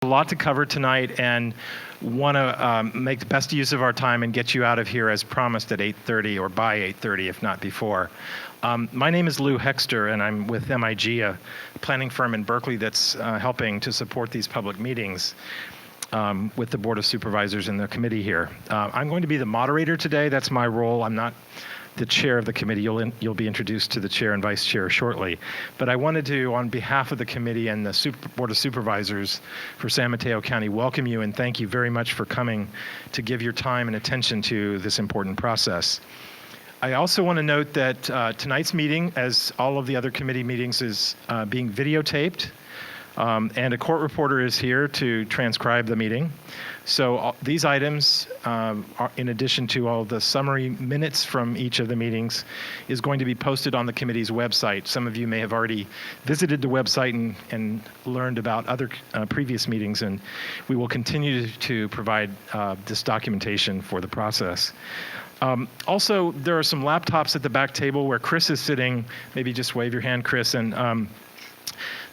A lot to cover tonight, and want to make the best use of our time and get you out of here as promised at 8:30 or by 8:30, if not before. My name is Lou Hexter, and I'm with MIG, a planning firm in Berkeley that's helping to support these public meetings with the Board of Supervisors and the committee here. I'm going to be the moderator today. That's my role. I'm not the chair of the committee. You'll be introduced to the chair and vice chair shortly. But I wanted to, on behalf of the committee and the Board of Supervisors for San Mateo County, welcome you and thank you very much for coming to give your time and attention to this important process. I also want to note that tonight's meeting, as all of the other committee meetings, is being videotaped. And a court reporter is here to transcribe the meeting. So these items, are, in addition to all the summary minutes from each of the meetings, is going to be posted on the committee's website. Some of you may have already visited the website and learned about other previous meetings, and we will continue to provide this documentation for the process. Also, there are some laptops at the back table where Chris is sitting. Maybe just wave your hand, Chris. And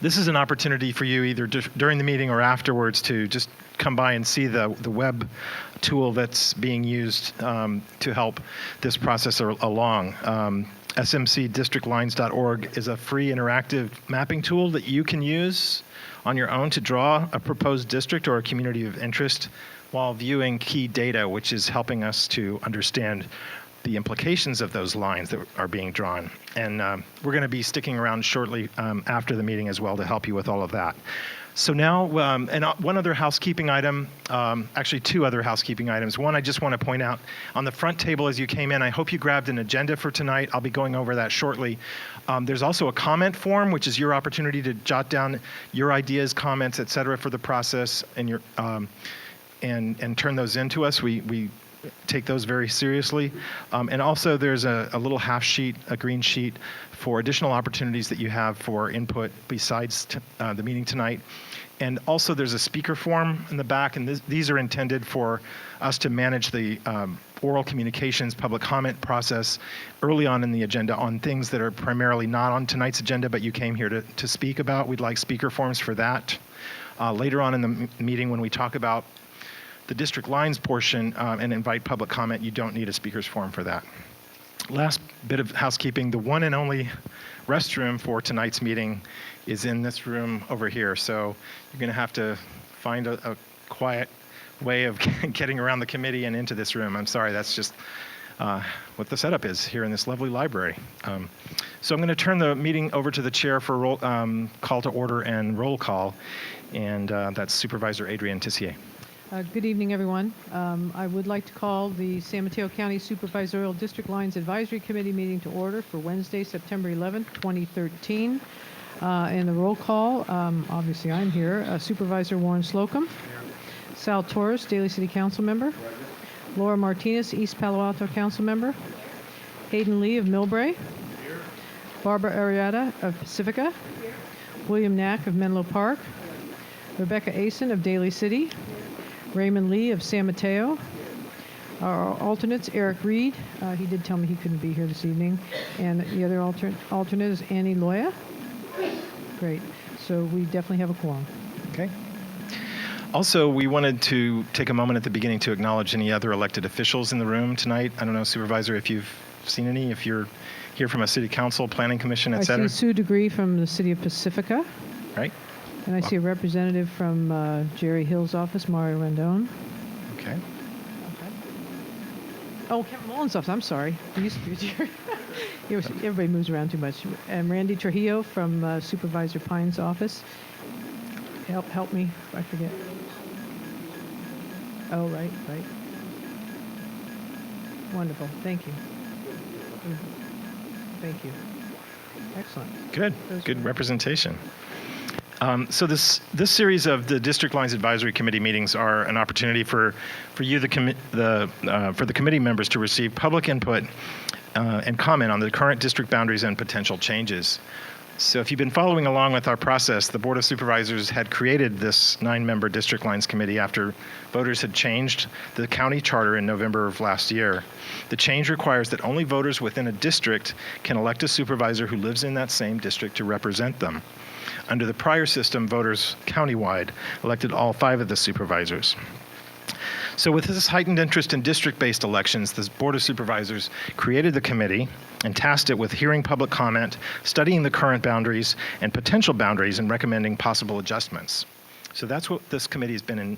this is an opportunity for you either during the meeting or afterwards to just come by and see the web tool that's being used to help this process along. smcdistrictlines.org is a free interactive mapping tool that you can use on your own to draw a proposed district or a community of interest while viewing key data, which is helping us to understand the implications of those lines that are being drawn. And we're going to be sticking around shortly after the meeting as well to help you with all of that. So now, and one other housekeeping item, actually two other housekeeping items. One, I just want to point out, on the front table as you came in, I hope you grabbed an agenda for tonight. I'll be going over that shortly. There's also a comment form, which is your opportunity to jot down your ideas, comments, et cetera, for the process and your and turn those in to us. We take those very seriously. And also there's a little half sheet, a green sheet, for additional opportunities that you have for input besides the meeting tonight. And also there's a speaker form in the back, and these are intended for us to manage the oral communications public comment process early on in the agenda on things that are primarily not on tonight's agenda, but you came here to speak about. We'd like speaker forms for that. Later on in the meeting, when we talk about the district lines portion and invite public comment, you don't need a speaker's form for that. Last bit of housekeeping, the one and only restroom for tonight's meeting is in this room over here. So you're going to have to find a quiet way of getting around the committee and into this room. I'm sorry, that's just what the setup is here in this lovely library. So I'm going to turn the meeting over to the chair for call to order and roll call, and that's Supervisor Adrienne Tissier. Good evening, everyone. I would like to call the San Mateo County Supervisorial District Lines Advisory Committee meeting to order for Wednesday, September 11th, 2013. And the roll call, obviously I'm here. Supervisor Warren Slocum. Sal Torres, Daly City Council Member. Laura Martinez, East Palo Alto Council Member. Hayden Lee of Millbrae. Barbara Arrieta of Pacifica. William Knack of Menlo Park. Rebecca Asen of Daly City. Raymond Lee of San Mateo. Our alternates, Eric Reed. He did tell me he couldn't be here this evening. And the other alternate is Annie Loya. Great. So we definitely have a quorum. Okay. Also, we wanted to take a moment at the beginning to acknowledge any other elected officials in the room tonight. I don't know, Supervisor, if you've seen any, if you're here from a city council, planning commission, et cetera. I see Sue DeGree from the city of Pacifica. Right. And I see a representative from Jerry Hill's office, Mario Rendon. Okay. Oh, Kevin Mullen's office. I'm sorry. He used to be Jerry. Everybody moves around too much. And Randy Trujillo from Supervisor Pine's office. Help me if I forget. Oh, right. Wonderful. Thank you. Thank you. Excellent. Good representation. So this series of the District Lines Advisory Committee meetings are an opportunity for you, for the committee members, to receive public input and comment on the current district boundaries and potential changes. So if you've been following along with our process, the Board of Supervisors had created this 9-member District Lines Committee after voters had changed the county charter in November of last year. The change requires that only voters within a district can elect a supervisor who lives in that same district to represent them. Under the prior system, voters countywide elected all 5 of the supervisors. So with this heightened interest in district-based elections, the Board of Supervisors created the committee and tasked it with hearing public comment, studying the current boundaries and potential boundaries, and recommending possible adjustments. So that's what this committee has been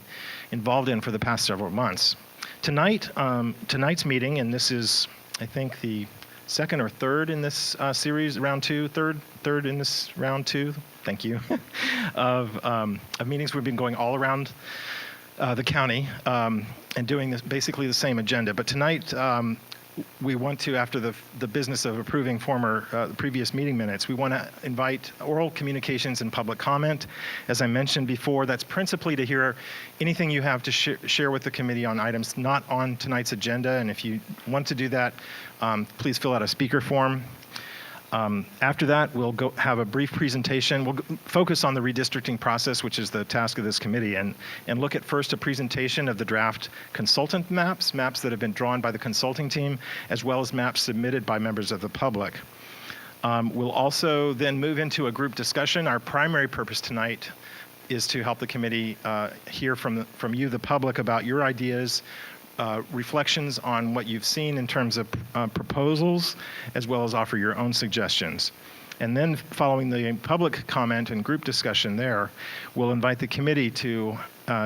involved in for the past several months. Tonight's meeting, and this is, I think, the second or third in this series, round 2, third in this round 2, thank you, of meetings. We've been going all around the county and doing this, basically the same agenda. But tonight, we want to, after the business of approving previous meeting minutes, we want to invite oral communications and public comment. As I mentioned before, that's principally to hear anything you have to share with the committee on items not on tonight's agenda. And if you want to do that, please fill out a speaker form. After that, we'll go have a brief presentation. We'll focus on the redistricting process, which is the task of this committee, and look at first a presentation of the draft consultant maps that have been drawn by the consulting team, as well as maps submitted by members of the public. We'll also then move into a group discussion. Our primary purpose tonight is to help the committee hear from you, the public, about your ideas, reflections on what you've seen in terms of proposals, as well as offer your own suggestions. And then following the public comment and group discussion there, we'll invite the committee to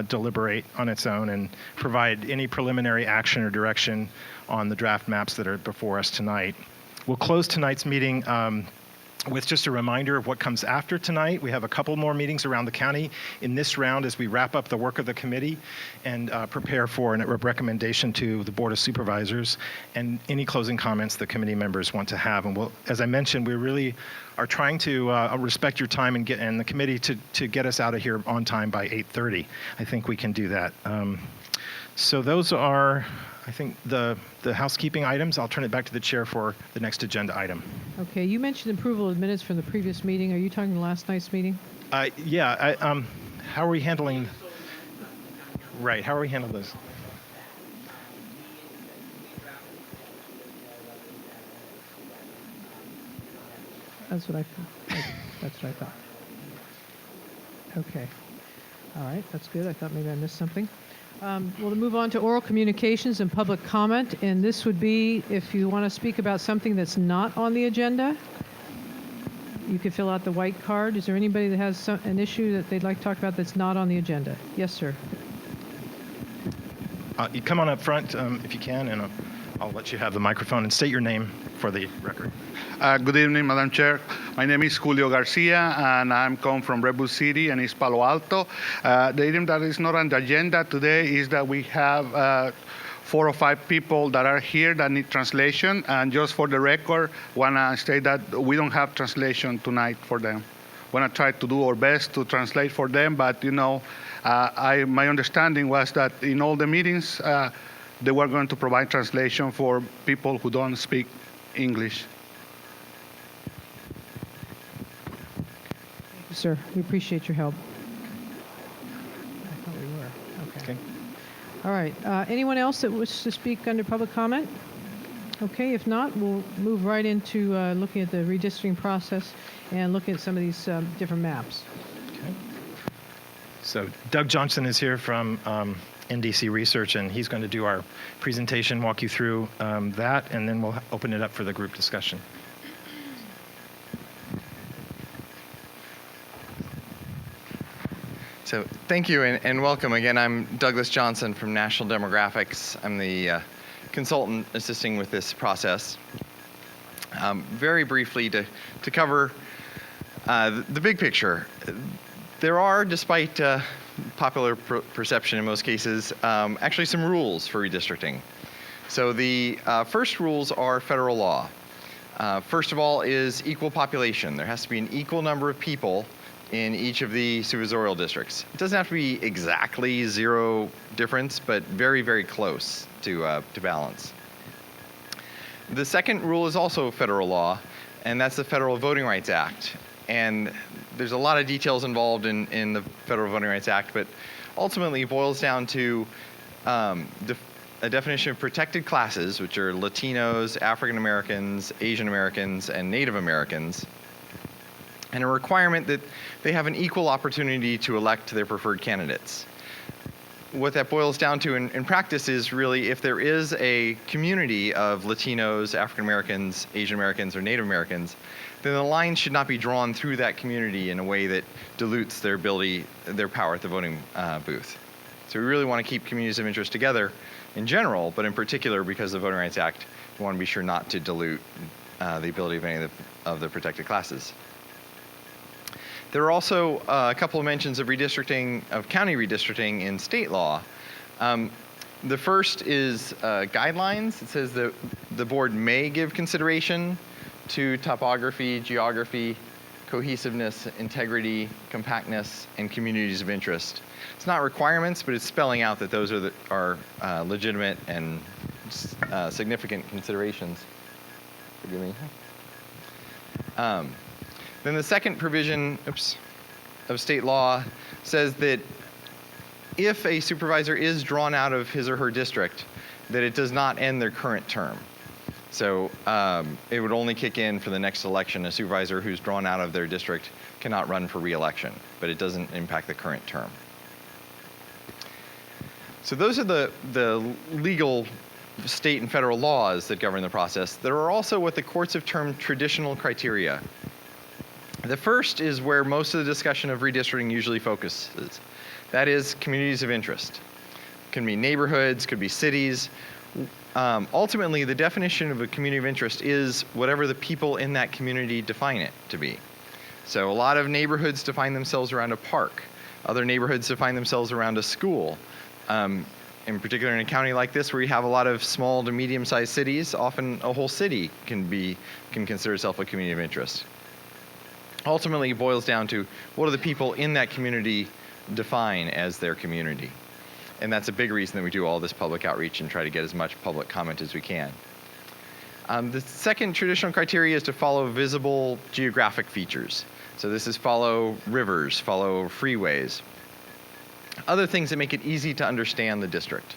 deliberate on its own and provide any preliminary action or direction on the draft maps that are before us tonight. We'll close tonight's meeting with just a reminder of what comes after tonight. We have a couple more meetings around the county in this round as we wrap up the work of the committee and prepare for a recommendation to the Board of Supervisors and any closing comments the committee members want to have. And we'll, as I mentioned, we really are trying to respect your time and the committee to get us out of here on time by 8:30. I think we can do that. So those are, I think, the housekeeping items. I'll turn it back to the chair for the next agenda item. Okay, you mentioned approval of minutes from the previous meeting. Are you talking last night's meeting? Yeah. How are we handling? Right. How are we handling this? That's what I thought. Okay. All right. That's good. I thought maybe I missed something. We'll move on to oral communications and public comment, and this would be if you want to speak about something that's not on the agenda, you could fill out the white card. Is there anybody that has an issue that they'd like to talk about that's not on the agenda? Yes, sir. You come on up front if you can, and I'll let you have the microphone and state your name for the record. Good evening, Madam Chair. My name is Julio Garcia, and I'm come from Redwood City and East Palo Alto. The item that is not on the agenda today is that we have 4 or 5 people that are here that need translation. And just for the record, want to state that we don't have translation tonight for them. Want to try to do our best to translate for them, but my understanding was that in all the meetings, they were going to provide translation for people who don't speak English. Thank you, sir. We appreciate your help. I thought we were. Okay. All right. Anyone else that wishes to speak under public comment? Okay. If not, we'll move right into looking at the redistricting process and looking at some of these different maps. Okay. So Doug Johnson is here from NDC Research, and he's going to do our presentation, walk you through that, and then we'll open it up for the group discussion. So thank you and welcome again. I'm Douglas Johnson from National Demographics. I'm the consultant assisting with this process. Very briefly to cover the big picture. There are, despite popular perception in most cases, actually some rules for redistricting. So the first rules are federal law. First of all is equal population. There has to be an equal number of people in each of the supervisorial districts. It doesn't have to be exactly 0 difference, but very, very close to balance. The second rule is also federal law, and that's the Federal Voting Rights Act. And there's a lot of details involved in the Federal Voting Rights Act, but ultimately it boils down to a definition of protected classes, which are Latinos, African Americans, Asian Americans, and Native Americans. and a requirement that they have an equal opportunity to elect their preferred candidates. What that boils down to in practice is really if there is a community of Latinos, African Americans, Asian Americans, or Native Americans, then the line should not be drawn through that community in a way that dilutes their power at the voting booth. So we really want to keep communities of interest together in general, but in particular because of the Voting Rights Act, we want to be sure not to dilute the ability of any of the protected classes. There are also a couple of mentions of redistricting, of county redistricting in state law. The first is guidelines. It says that the board may give consideration to topography, geography, cohesiveness, integrity, compactness, and communities of interest. It's not requirements, but it's spelling out that those are legitimate and significant considerations. Forgive me. Then the second provision of state law says that if a supervisor is drawn out of his or her district, that it does not end their current term. So it would only kick in for the next election. A supervisor who's drawn out of their district cannot run for re-election, but it doesn't impact the current term. So those are the legal state and federal laws that govern the process. There are also what the courts have termed traditional criteria. The first is where most of the discussion of redistricting usually focuses. That is communities of interest. It can be neighborhoods, could be cities. Ultimately, the definition of a community of interest is whatever the people in that community define it to be. So a lot of neighborhoods define themselves around a park. Other neighborhoods define themselves around a school. In particular, in a county like this where you have a lot of small to medium-sized cities, often a whole city can consider itself a community of interest. Ultimately, it boils down to what do the people in that community define as their community. And that's a big reason that we do all this public outreach and try to get as much public comment as we can. The second traditional criteria is to follow visible geographic features. So this is follow rivers, follow freeways. Other things that make it easy to understand the district.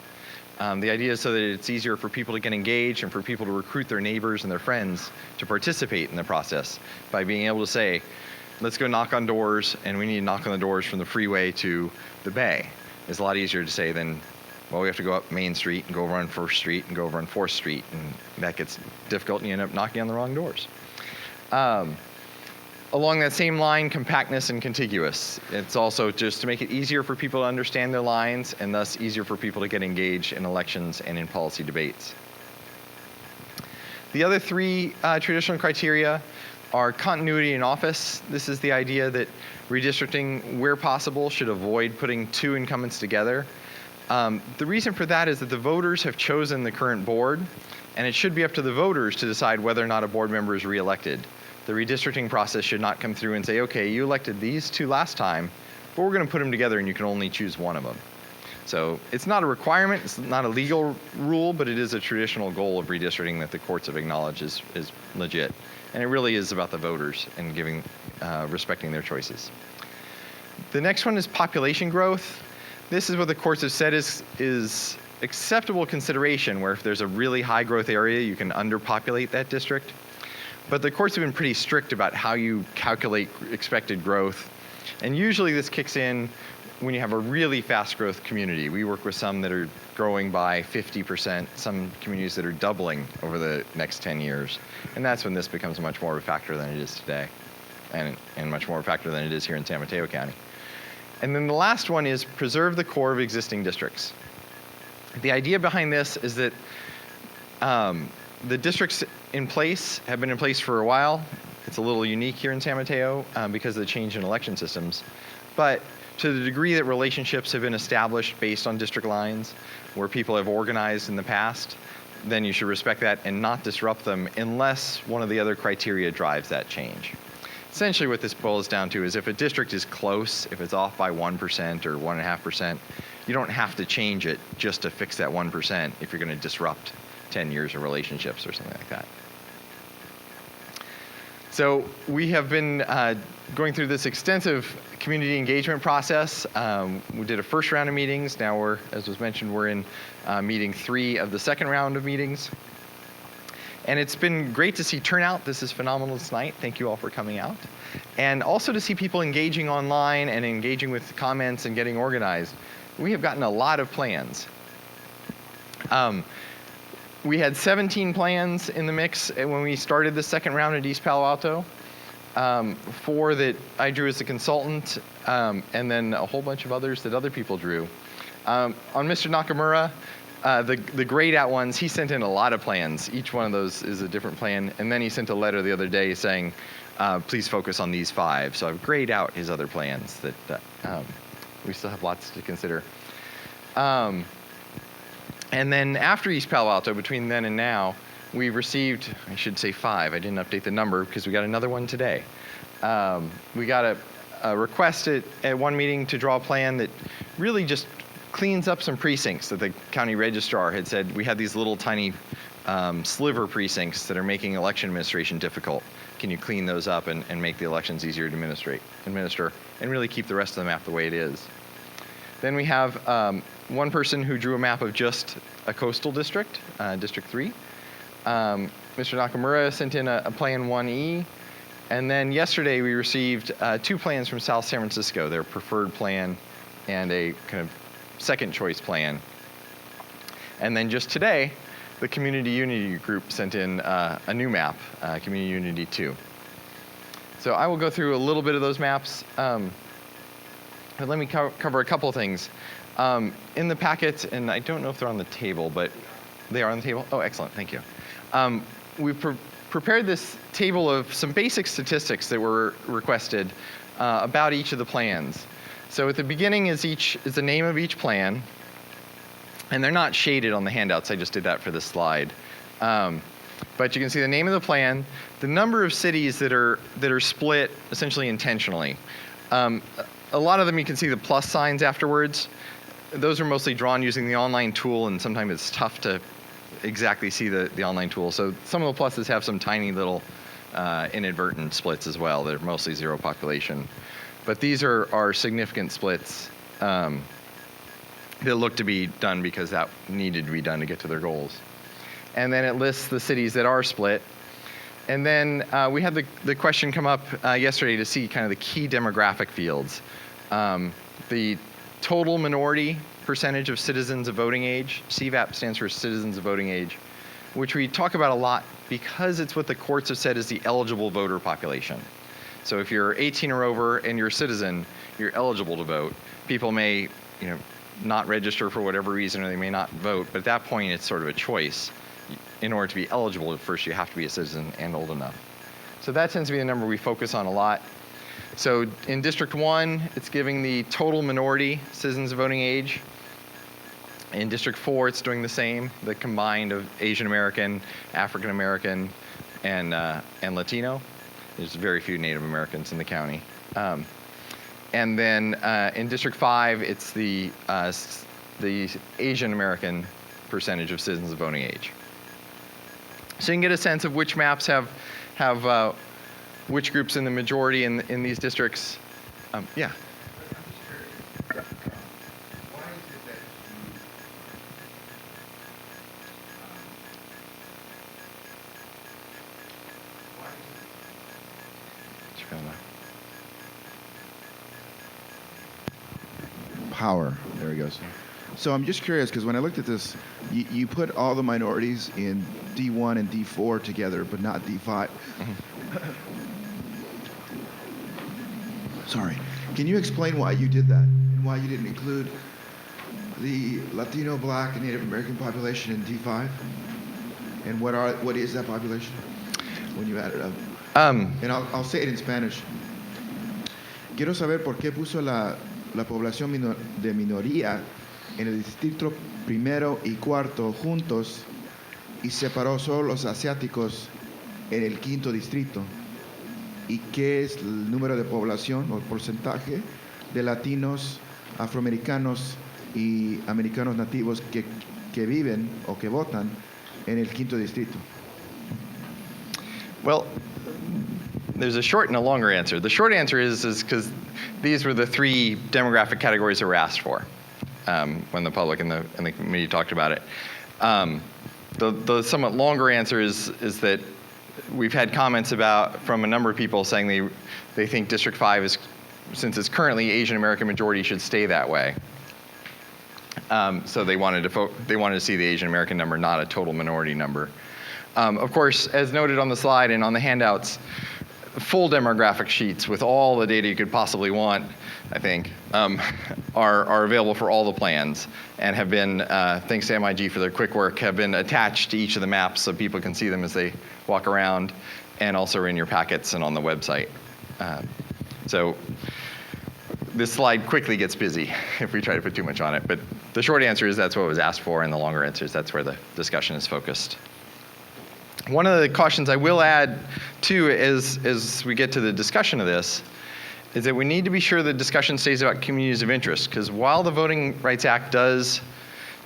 The idea is so that it's easier for people to get engaged and for people to recruit their neighbors and their friends to participate in the process by being able to say, let's go knock on doors, and we need to knock on the doors from the freeway to the bay. It's a lot easier to say than, well, we have to go up Main Street and go over on First Street and go over on 4th Street, and that gets difficult and you end up knocking on the wrong doors. Along that same line, compactness and contiguous. It's also just to make it easier for people to understand their lines and thus easier for people to get engaged in elections and in policy debates. The other three traditional criteria are continuity in office. This is the idea that redistricting, where possible, should avoid putting two incumbents together. The reason for that is that the voters have chosen the current board, and it should be up to the voters to decide whether or not a board member is reelected. The redistricting process should not come through and say, okay, you elected these two last time, but we're going to put them together and you can only choose one of them. So it's not a requirement, it's not a legal rule, but it is a traditional goal of redistricting that the courts have acknowledged is legit. And it really is about the voters and respecting their choices. The next one is population growth. This is what the courts have said is acceptable consideration, where if there's a really high growth area, you can underpopulate that district. But the courts have been pretty strict about how you calculate expected growth. And usually this kicks in when you have a really fast growth community. We work with some that are growing by 50%, some communities that are doubling over the next 10 years. And that's when this becomes much more of a factor than it is today, and much more of a factor than it is here in San Mateo County. And then the last one is preserve the core of existing districts. The idea behind this is that the districts in place have been in place for a while. It's a little unique here in San Mateo because of the change in election systems. But to the degree that relationships have been established based on district lines, where people have organized in the past, then you should respect that and not disrupt them unless one of the other criteria drives that change. Essentially what this boils down to is if a district is close, if it's off by 1% or 1.5%, you don't have to change it just to fix that 1% if you're going to disrupt 10 years of relationships or something like that. So we have been going through this extensive community engagement process. We did a first round of meetings. Now as was mentioned, we're in meeting 3 of the second round of meetings. And it's been great to see turnout. This is phenomenal tonight. Thank you all for coming out. And also to see people engaging online and engaging with comments and getting organized. We have gotten a lot of plans. We had 17 plans in the mix when we started the second round at East Palo Alto. 4 that I drew as a consultant, and then a whole bunch of others that other people drew. On Mr. Nakamura, the grayed out ones, he sent in a lot of plans. Each one of those is a different plan. And then he sent a letter the other day saying, please focus on these 5. So I've grayed out his other plans that we still have lots to consider. And then after East Palo Alto, between then and now, we received, I should say 5. I didn't update the number because we got another one today. We got a request at one meeting to draw a plan that really just cleans up some precincts that the county registrar had said we had these little tiny sliver precincts that are making election administration difficult. Can you clean those up and make the elections easier to administer and really keep the rest of the map the way it is? Then we have one person who drew a map of just a coastal district, District 3. Mr. Nakamura sent in a Plan 1E. And then yesterday we received 2 plans from South San Francisco, their preferred plan and a kind of second choice plan. And then just today, the Community Unity group sent in a new map, Community Unity 2. So I will go through a little bit of those maps. But let me cover a couple of things. In the packet, and I don't know if they're on the table, but they are on the table. Oh, excellent, thank you. We've prepared this table of some basic statistics that were requested about each of the plans. So at the beginning is the name of each plan, and they're not shaded on the handouts. I just did that for this slide. But you can see the name of the plan, the number of cities that are split essentially intentionally. A lot of them you can see the plus signs afterwards. Those are mostly drawn using the online tool, and sometimes it's tough to exactly see the online tool. So some of the pluses have some tiny little inadvertent splits as well. They're mostly 0 population. But these are significant splits that look to be done because that needed to be done to get to their goals. And then it lists the cities that are split. And then we had the question come up yesterday to see kind of the key demographic fields. The total minority percentage of citizens of voting age. CVAP stands for Citizens of Voting Age, which we talk about a lot because it's what the courts have said is the eligible voter population. So if you're 18 or over and you're a citizen, you're eligible to vote. People may, not register for whatever reason, or they may not vote, but at that point it's sort of a choice. In order to be eligible, first you have to be a citizen and old enough. So that tends to be the number we focus on a lot. So in District 1, it's giving the total minority citizens of voting age. In District 4, it's doing the same, the combined of Asian American, African American, and Latino. There's very few Native Americans in the county. And then in District 5, it's the Asian American percentage of citizens of voting age. So you can get a sense of which maps have which groups in the majority in these districts. Yeah. Power. There he goes. So I'm just curious because when I looked at this, you put all the minorities in D1 and D4 together, but not D5. Sorry. Can you explain why you did that and why you didn't include the Latino, Black, and Native American population in D5? And what is that population when you add it up? And I'll say it in Spanish. Quiero saber por qué puso la población de minoría en el distrito primero y cuarto juntos y separó solo los asiáticos en el quinto distrito. ¿Y qué es el número de población o el porcentaje de latinos, afroamericanos y americanos nativos que viven o que votan en el quinto distrito? Well, there's a short and a longer answer. The short answer is because these were the 3 demographic categories that were asked for when the public and the committee talked about it. The somewhat longer answer is that we've had comments from a number of people saying they think District 5 is, since it's currently Asian American majority, should stay that way. So they wanted to see the Asian American number, not a total minority number. Of course, as noted on the slide and on the handouts, full demographic sheets with all the data you could possibly want, I think, are available for all the plans and have been, thanks to MIG for their quick work, have been attached to each of the maps so people can see them as they walk around, and also are in your packets and on the website. So this slide quickly gets busy if we try to put too much on it, but the short answer is that's what was asked for, and the longer answer is that's where the discussion is focused. One of the cautions I will add, too, as we get to the discussion of this, is that we need to be sure the discussion stays about communities of interest, because while the Voting Rights Act does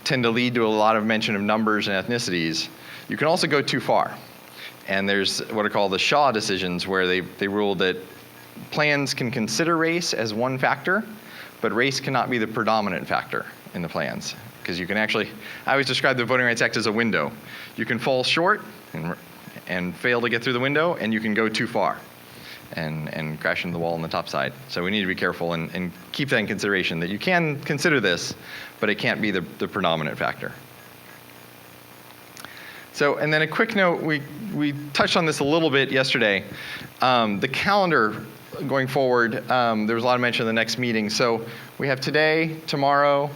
tend to lead to a lot of mention of numbers and ethnicities, you can also go too far. And there's what are called the Shaw decisions, where they ruled that plans can consider race as one factor, but race cannot be the predominant factor in the plans. Because you can actually, I always describe the Voting Rights Act as a window. You can fall short and fail to get through the window, and you can go too far and crash into the wall on the top side. So we need to be careful and keep that in consideration, that you can consider this, but it can't be the predominant factor. So, and then a quick note, we touched on this a little bit yesterday. The calendar going forward, there was a lot of mention of the next meeting. So we have today, tomorrow,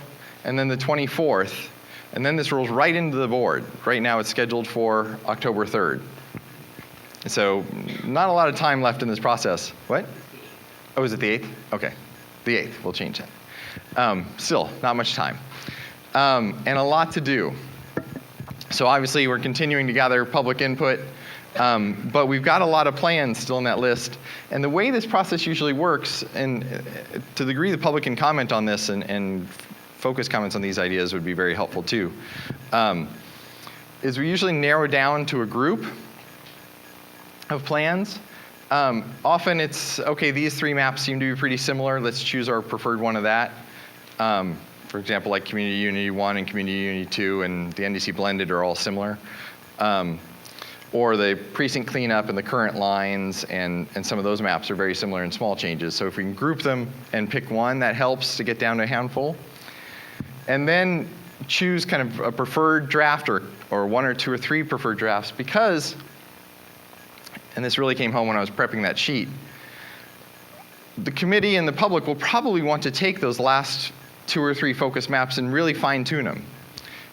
and then the 24th, and then this rolls right into the board. Right now it's scheduled for October 3rd. So not a lot of time left in this process. What? Oh, is it the 8th? Okay, the 8th, we'll change that. Still, not much time. And a lot to do. So obviously we're continuing to gather public input, but we've got a lot of plans still in that list. And the way this process usually works, and to the degree the public can comment on this and focus comments on these ideas would be very helpful too, is we usually narrow down to a group of plans. Often it's, okay, these three maps seem to be pretty similar. Let's choose our preferred one of that. For example, like Community Unity 1 and Community Unity 2 and the NDC blended are all similar. Or the precinct cleanup and the current lines and some of those maps are very similar in small changes. So if we can group them and pick one, that helps to get down to a handful. And then choose kind of a preferred draft or one or two or three preferred drafts, because, and this really came home when I was prepping that sheet, the committee and the public will probably want to take those last 2 or 3 focus maps and really fine tune them.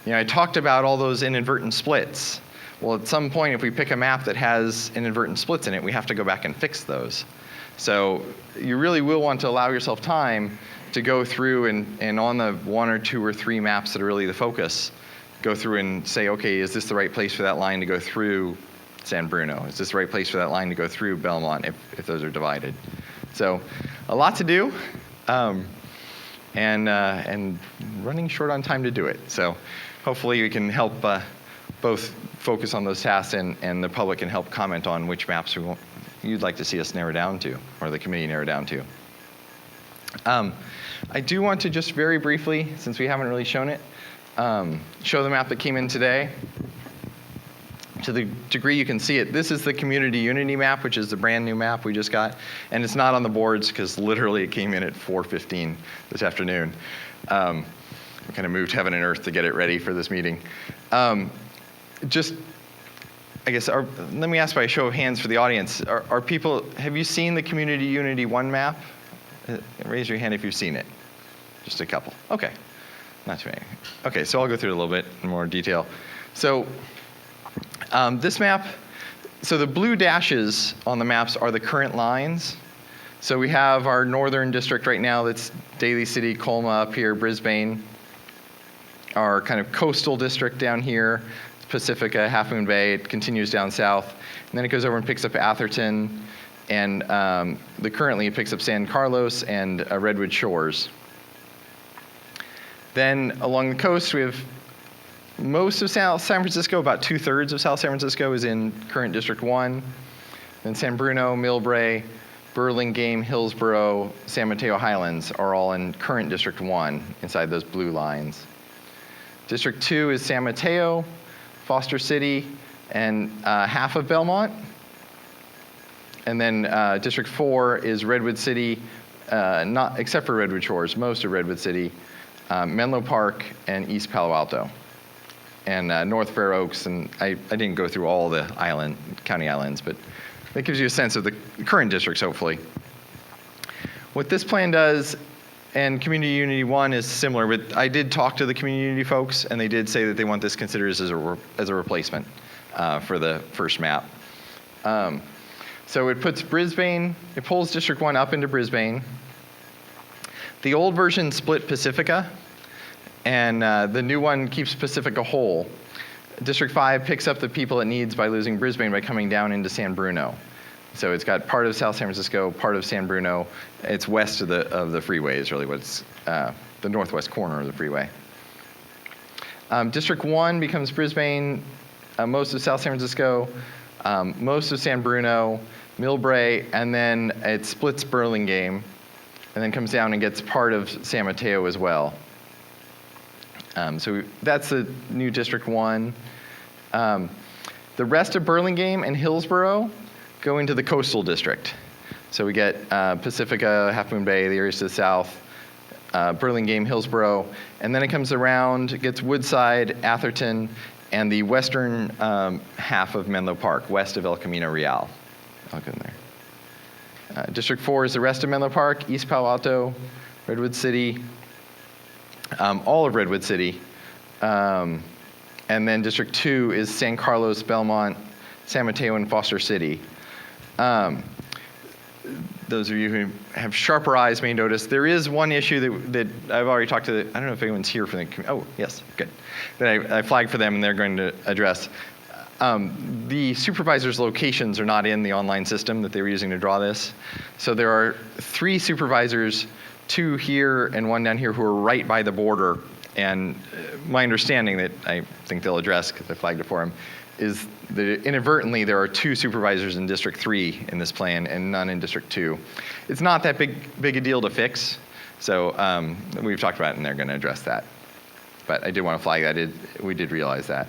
You know, I talked about all those inadvertent splits. Well, at some point, if we pick a map that has inadvertent splits in it, we have to go back and fix those. So you really will want to allow yourself time to go through and on the 1 or 2 or 3 maps that are really the focus, go through and say, okay, is this the right place for that line to go through San Bruno? Is this the right place for that line to go through Belmont if those are divided? So a lot to do, and running short on time to do it. So hopefully we can help both focus on those tasks and the public can help comment on which maps you'd like to see us narrow down to, or the committee narrow down to. I do want to just very briefly, since we haven't really shown it, show the map that came in today. To the degree you can see it, this is the Community Unity map, which is the brand new map we just got. And it's not on the boards because literally it came in at 4:15 this afternoon. We kind of moved heaven and earth to get it ready for this meeting. Just, I guess, let me ask by a show of hands for the audience. Are people, have you seen the Community Unity 1 map? Raise your hand if you've seen it. Just a couple. Okay, not too many. Okay, so I'll go through it a little bit in more detail. So this map, so the blue dashes on the maps are the current lines. So we have our northern district right now, that's Daly City, Colma up here, Brisbane. Our kind of coastal district down here, Pacifica, Half Moon Bay, it continues down south. And then it goes over and picks up Atherton, and currently it picks up San Carlos and Redwood Shores. Then along the coast, we have most of South San Francisco, about 2/3 of South San Francisco is in current District 1. Then San Bruno, Millbrae, Burlingame, Hillsborough, San Mateo Highlands are all in current District 1 inside those blue lines. District 2 is San Mateo, Foster City, and half of Belmont. And then District 4 is Redwood City, not except for Redwood Shores, most of Redwood City, Menlo Park, and East Palo Alto, and North Fair Oaks. And I didn't go through all the county islands, but that gives you a sense of the current districts, hopefully. What this plan does, and Community Unity 1 is similar, but I did talk to the Community Unity folks, and they did say that they want this considered as a replacement for the first map. So it puts Brisbane, it pulls District 1 up into Brisbane. The old version split Pacifica, and the new one keeps Pacifica whole. District 5 picks up the people it needs by losing Brisbane by coming down into San Bruno. So it's got part of South San Francisco, part of San Bruno. It's west of the freeway is really what's the northwest corner of the freeway. District 1 becomes Brisbane, most of South San Francisco, most of San Bruno, Millbrae, and then it splits Burlingame, and then comes down and gets part of San Mateo as well. So that's the new District 1. The rest of Burlingame and Hillsborough go into the coastal district. So we get Pacifica, Half Moon Bay, the areas to the south, Burlingame, Hillsborough, and then it comes around, it gets Woodside, Atherton, and the western half of Menlo Park, west of El Camino Real. I'll go in there. District 4 is the rest of Menlo Park, East Palo Alto, Redwood City, all of Redwood City. And then District 2 is San Carlos, Belmont, San Mateo, and Foster City. Those of you who have sharper eyes may notice there is one issue that I've already talked to. I don't know if anyone's here from the. Oh, yes, good. That I flagged for them, and they're going to address. The supervisors' locations are not in the online system that they were using to draw this. So there are 3 supervisors, 2 here and 1 down here, who are right by the border. And my understanding that I think they'll address, because I flagged it for them, is that inadvertently there are 2 supervisors in District 3 in this plan and none in District 2. It's not that big a deal to fix, so we've talked about it and they're going to address that. But I did want to flag that. We did realize that.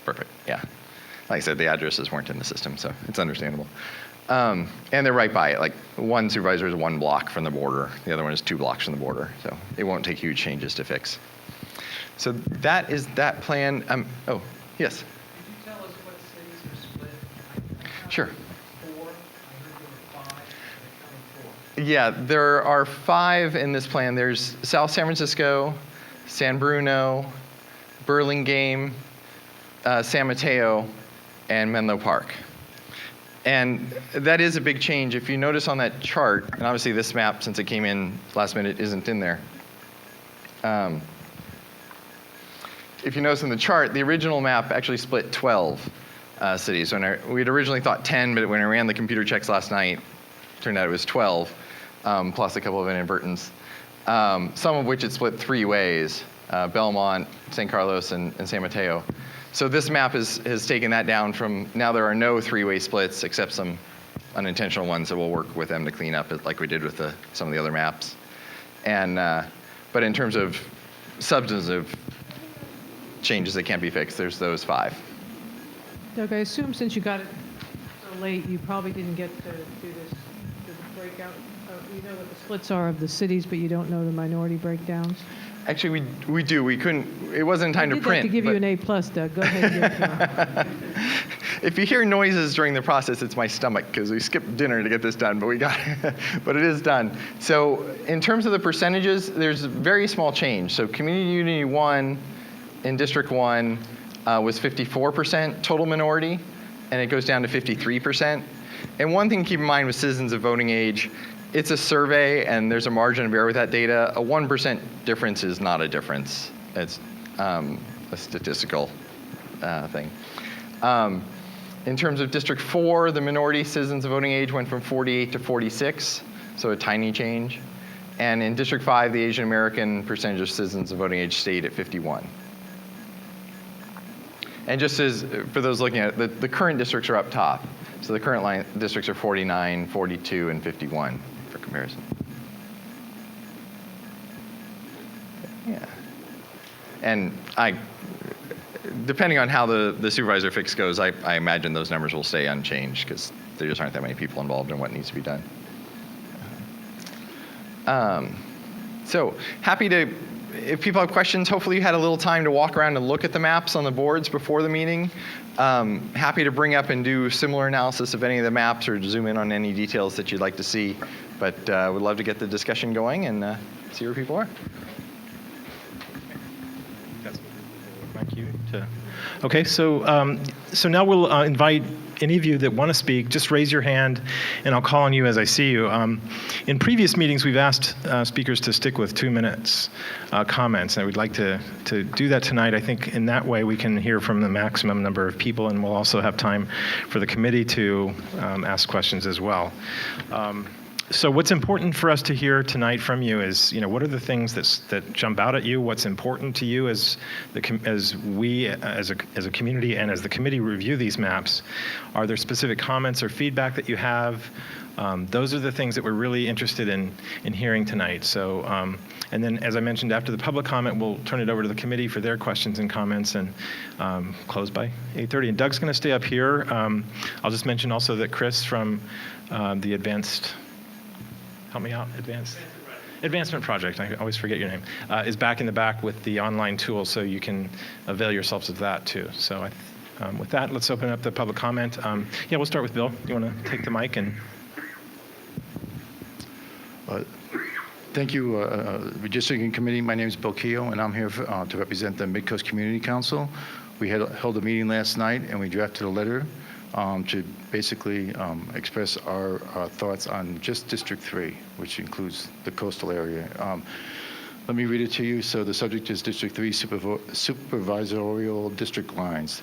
Perfect, yeah. Like I said, the addresses weren't in the system, so it's understandable. And they're right by it. Like, one supervisor is 1 block from the border. The other one is 2 blocks from the border. So it won't take huge changes to fix. So that is that plan. Oh, yes? Could you tell us what cities are split? Sure. 4, I heard there were 5, and Yeah, there are 5 in this plan. There's South San Francisco, San Bruno, Burlingame, San Mateo, and Menlo Park. And that is a big change. If you notice on that chart, and obviously this map, since it came in last minute, isn't in there. If you notice in the chart, the original map actually split 12 cities. We'd originally thought 10, but when I ran the computer checks last night, it turned out it was 12, plus a couple of inadvertents. Some of which it split 3 ways, Belmont, San Carlos, and San Mateo. So this map has taken that down from, now there are no 3-way splits except some unintentional ones that we'll work with them to clean up, like we did with some of the other maps. And, but in terms of substantive changes that can't be fixed, there's those 5. Doug, I assume since you got it so late, you probably didn't get to do the breakout. You know what the splits are of the cities, but you don't know the minority breakdowns. Actually, we do. We couldn't. It wasn't in time to print. I did that to give you an A+, Doug. Go ahead and give it to him. If you hear noises during the process, it's my stomach because we skipped dinner to get this done, but we got it. But it is done. So in terms of the percentages, there's a very small change. So Community Unity 1 in District 1 was 54% total minority, and it goes down to 53%. And one thing to keep in mind with citizens of voting age, it's a survey, and there's a margin of error with that data. A 1% difference is not a difference. It's a statistical thing. In terms of District 4, the minority citizens of voting age went from 48 to 46, so a tiny change. And in District 5, the Asian American percentage of citizens of voting age stayed at 51. And just as, for those looking at it, the current districts are up top. So the current districts are 49, 42, and 51 for comparison. Yeah. And depending on how the supervisor fix goes, I imagine those numbers will stay unchanged because there just aren't that many people involved in what needs to be done. So happy to, if people have questions, hopefully you had a little time to walk around and look at the maps on the boards before the meeting. Happy to bring up and do similar analysis of any of the maps or zoom in on any details that you'd like to see. But would love to get the discussion going and see where people are. Thank you. Okay, so now we'll invite any of you that want to speak, just raise your hand, and I'll call on you as I see you. In previous meetings, we've asked speakers to stick with 2 minutes comments, and we'd like to do that tonight. I think in that way we can hear from the maximum number of people, and we'll also have time for the committee to ask questions as well. So what's important for us to hear tonight from you is, what are the things that jump out at you? What's important to you as we as a community and as the committee review these maps? Are there specific comments or feedback that you have? Those are the things that we're really interested in hearing tonight. So, and then, as I mentioned, after the public comment, we'll turn it over to the committee for their questions and comments and close by 8:30. And Doug's going to stay up here. I'll just mention also that Chris from the Advancement Project, I always forget your name, is back in the back with the online tool, so you can avail yourselves of that too. So with that, let's open up the public comment. We'll start with Bill. You want to take the mic? And Thank you, Redistricting Committee. My name is Bill Keogh, and I'm here to represent the Mid-Coast Community Council. We held a meeting last night, and we drafted a letter to basically express our thoughts on just District 3, which includes the coastal area. Let me read it to you. So the subject is District 3 Supervisorial District Lines.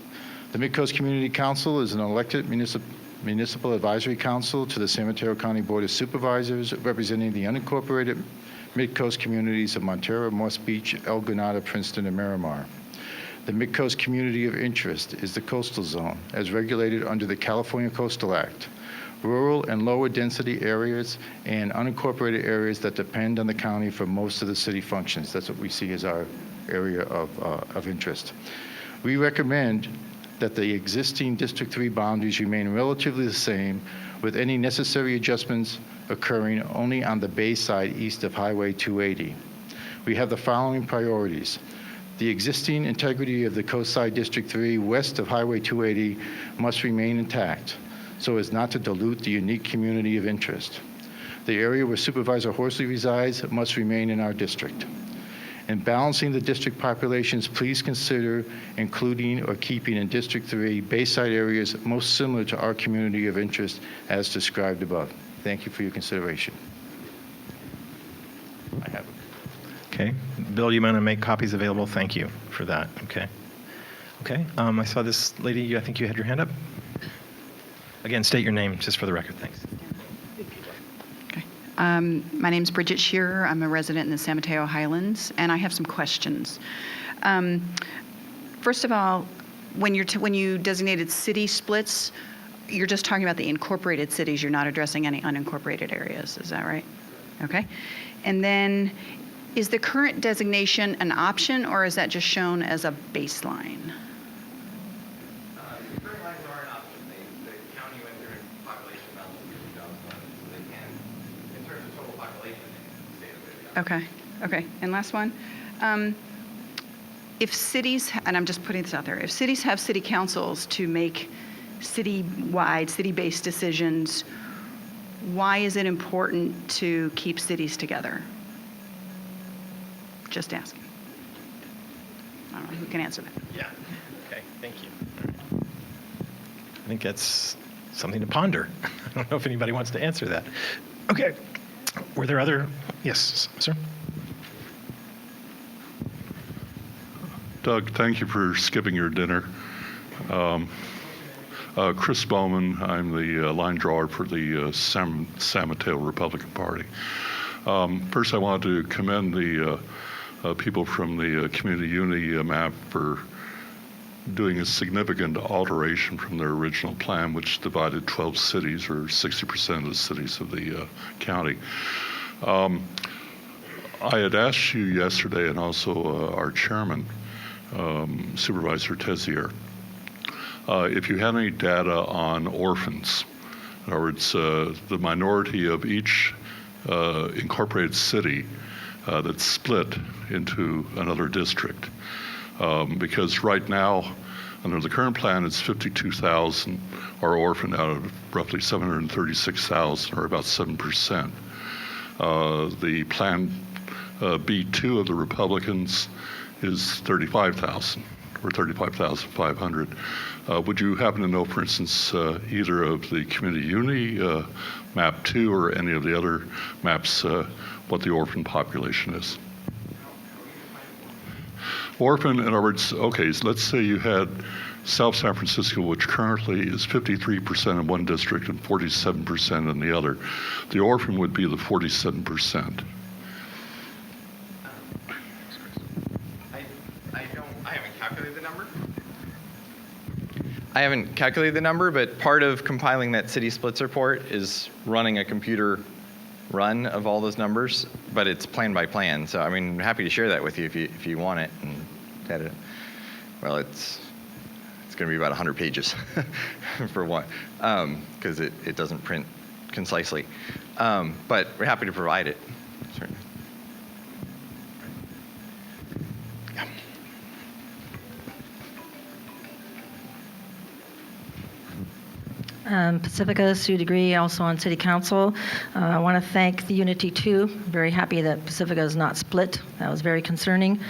The Mid-Coast Community Council is an elected municipal advisory council to the San Mateo County Board of Supervisors, representing the unincorporated Mid-Coast communities of Montero, Moss Beach, El Granada, Princeton, and Miramar. The Mid-Coast Community of Interest is the coastal zone, as regulated under the California Coastal Act. Rural and lower density areas and unincorporated areas that depend on the county for most of the city functions. That's what we see as our area of interest. We recommend that the existing District 3 boundaries remain relatively the same, with any necessary adjustments occurring only on the bay side east of Highway 280. We have the following priorities. The existing integrity of the coastside District 3 west of Highway 280 must remain intact so as not to dilute the unique community of interest. The area where Supervisor Horsley resides must remain in our district. In balancing the district populations, please consider including or keeping in District 3 bayside areas most similar to our community of interest as described above. Thank you for your consideration. I have it. okay, Bill, you want to make copies available? Thank you for that. Okay. I saw this lady. I think you had your hand up. Again, state your name just for the record. Thanks. Okay. My name's Bridget Shearer. I'm a resident in the San Mateo Highlands, and I have some questions. First of all, when you designated city splits, you're just talking about the incorporated cities. You're not addressing any unincorporated areas. Is that right? Okay. And then, is the current designation an option, or is that just shown as a baseline? The current lines are an option. The county went through a population balance in 2011, so they can, in terms of total population, stay the way they are. Okay. And last one. If cities, and I'm just putting this out there, if cities have city councils to make city-wide, city-based decisions, why is it important to keep cities together? Just asking. I don't know who can answer that. Yeah. Okay. Thank you. I think that's something to ponder. I don't know if anybody wants to answer that. Okay. Were there other? Yes, sir. Doug, thank you for skipping your dinner. Chris Bowman, I'm the line drawer for the San Mateo Republican Party. First, I want to commend the people from the Community Unity map for doing a significant alteration from their original plan, which divided 12 cities, or 60% of the cities of the county. I had asked you yesterday, and also our chairman, Supervisor Tezier. If you had any data on orphans, in other words, the minority of each incorporated city that's split into another district, because right now, under the current plan, it's 52,000 are orphaned out of roughly 736,000, or about 7%. The plan B2 of the Republicans is 35,000, or 35,500. Would you happen to know, for instance, either of the Community Unity map 2 or any of the other maps, what the orphan population is? Orphan, in other words, okay, so let's say you had South San Francisco, which currently is 53% in one district and 47% in the other. The orphan would be the 47%. I haven't calculated the number, but part of compiling that city splits report is running a computer run of all those numbers, but it's plan by plan. So I mean, happy to share that with you if you want it. And edit it. Well, it's going to be about 100 pages for one, because it doesn't print concisely. But we're happy to provide it. Certainly. Pacifica, Sue Degree, also on City Council. I want to thank the Unity 2. Very happy that Pacifica is not split. That was very concerning.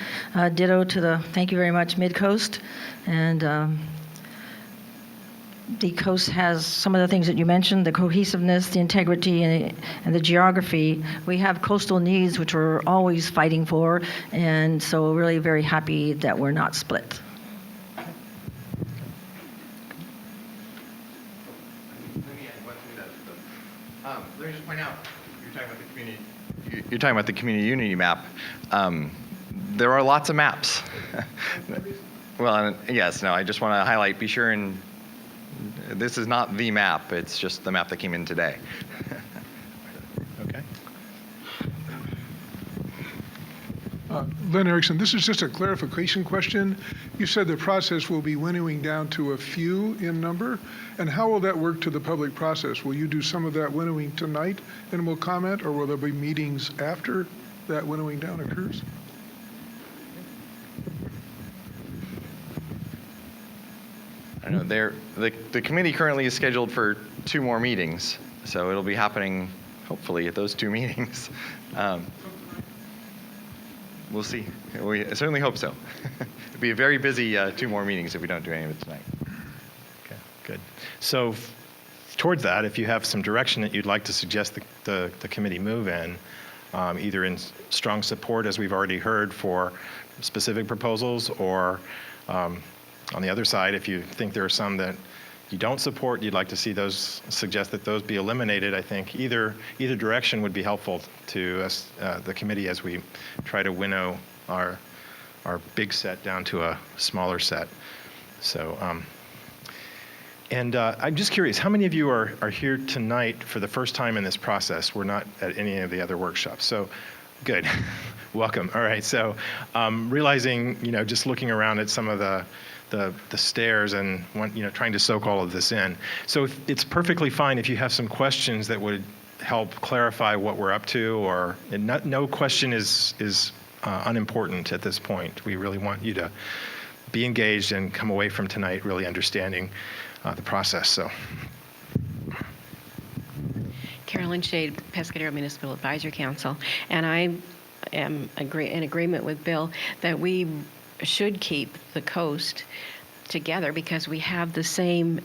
Ditto to thank you very much, Mid-Coast. And the coast has some of the things that you mentioned, the cohesiveness, the integrity, and the geography. We have coastal needs, which we're always fighting for, and so really very happy that we're not split. Let me just point out, you're talking about the community unity map. There are lots of maps. Well, yes, no, I just want to highlight, be sure, and this is not the map, it's just the map that came in today. Okay. Len Erickson, this is just a clarification question. You said the process will be winnowing down to a few in number, and how will that work to the public process? Will you do some of that winnowing tonight and we'll comment, or will there be meetings after that winnowing down occurs? I don't know, the committee currently is scheduled for 2 more meetings, so it'll be happening hopefully at those 2 meetings. We'll see. We certainly hope so. It'll be a very busy 2 more meetings if we don't do any of it tonight. Okay, good. So towards that, if you have some direction that you'd like to suggest the committee move in, either in strong support, as we've already heard, for specific proposals, or on the other side, if you think there are some that you don't support, you'd like to see those, suggest that those be eliminated, I think either direction would be helpful to us, the committee, as we try to winnow our big set down to a smaller set. So, I'm just curious, how many of you are here tonight for the first time in this process? We're not at any of the other workshops. So, good. Welcome. All right. So, realizing, just looking around at some of the stairs and trying to soak all of this in. So it's perfectly fine if you have some questions that would help clarify what we're up to, no question is unimportant at this point. We really want you to be engaged and come away from tonight really understanding the process. So. Carolyn Shade, Pescadero Municipal Advisory Council, and I am in agreement with Bill that we should keep the coast together because we have the same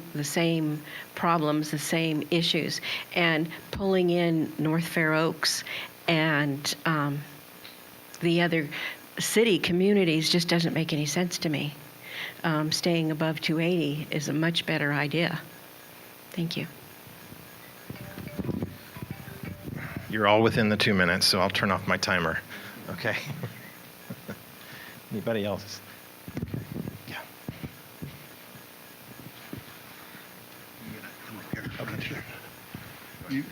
problems, the same issues, and pulling in North Fair Oaks and the other city communities just doesn't make any sense to me. Staying above 280 is a much better idea. Thank you. You're all within the 2 minutes, so I'll turn off my timer. Okay. Anybody else? Yeah. Okay, sure. You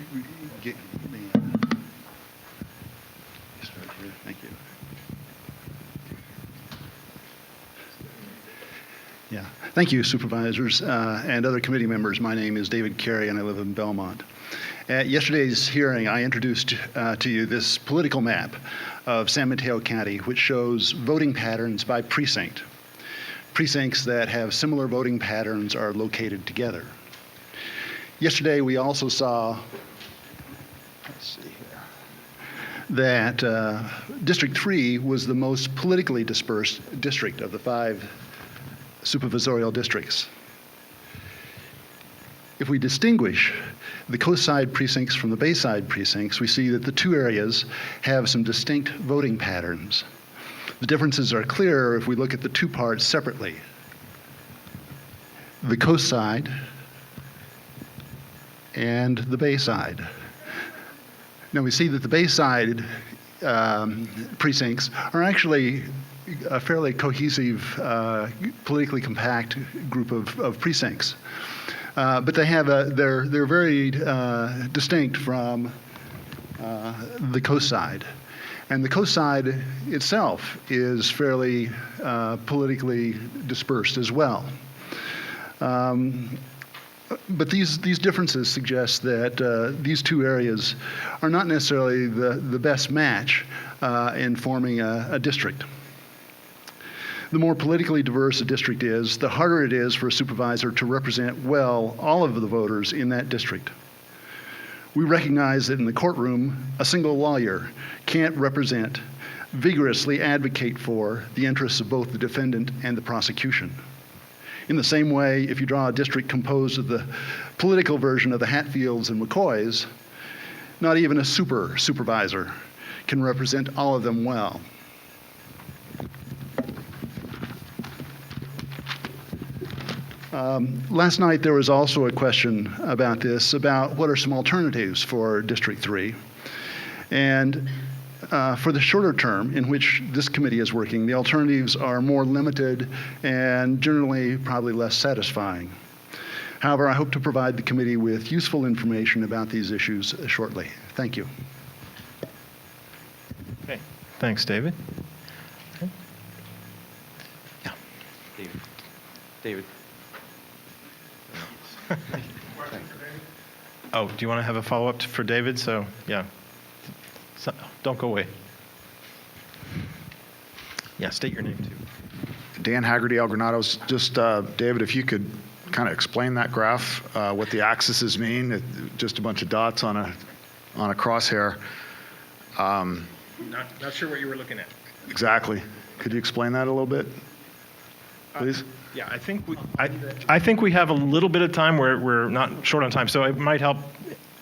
get me. Just right here. Thank you. Yeah. Thank you, supervisors and other committee members. My name is David Carey, and I live in Belmont. At yesterday's hearing, I introduced to you this political map of San Mateo County, which shows voting patterns by precinct. Precincts that have similar voting patterns are located together. Yesterday, we also saw, let's see here, that District 3 was the most politically dispersed district of the 5 supervisorial districts. If we distinguish the coast-side precincts from the bay-side precincts, we see that the two areas have some distinct voting patterns. The differences are clearer if we look at the two parts separately. The coast side and the bay side. Now we see that the bay side precincts are actually a fairly cohesive, politically compact group of precincts. But they have they're very distinct from the coast side. And the coast side itself is fairly politically dispersed as well. But these differences suggest that these two areas are not necessarily the best match in forming a district. The more politically diverse a district is, the harder it is for a supervisor to represent well all of the voters in that district. We recognize that in the courtroom, a single lawyer can't vigorously advocate for the interests of both the defendant and the prosecution. In the same way, if you draw a district composed of the political version of the Hatfields and McCoys, not even a supervisor can represent all of them well. Last night there was also a question about this, about what are some alternatives for District 3. And for the shorter term in which this committee is working, the alternatives are more limited and generally probably less satisfying. However, I hope to provide the committee with useful information about these issues shortly. Thank you. Okay. Thanks, David. Okay. Yeah. David. Oh, do you want to have a follow-up for David? So, yeah. So, don't go away. Yeah, state your name, too. Dan Haggerty, El Granados. Just, David, if you could kind of explain that graph, what the axes mean, just a bunch of dots on a crosshair. Not sure what you were looking at. Exactly. Could you explain that a little bit, please? Yeah, I think we have a little bit of time. We're not short on time, so it might help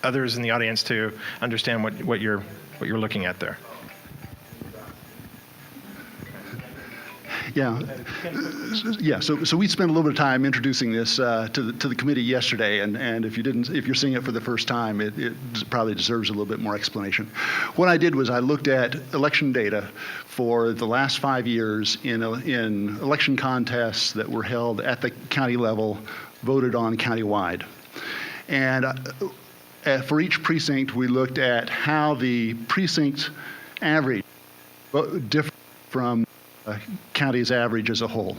others in the audience to understand what you're looking at there. Yeah. Yeah. So we spent a little bit of time introducing this to the committee yesterday, and if you're seeing it for the first time, it probably deserves a little bit more explanation. What I did was I looked at election data for the last 5 years in election contests that were held at the county level, voted on countywide, and for each precinct we looked at how the precinct average differed from county's average as a whole.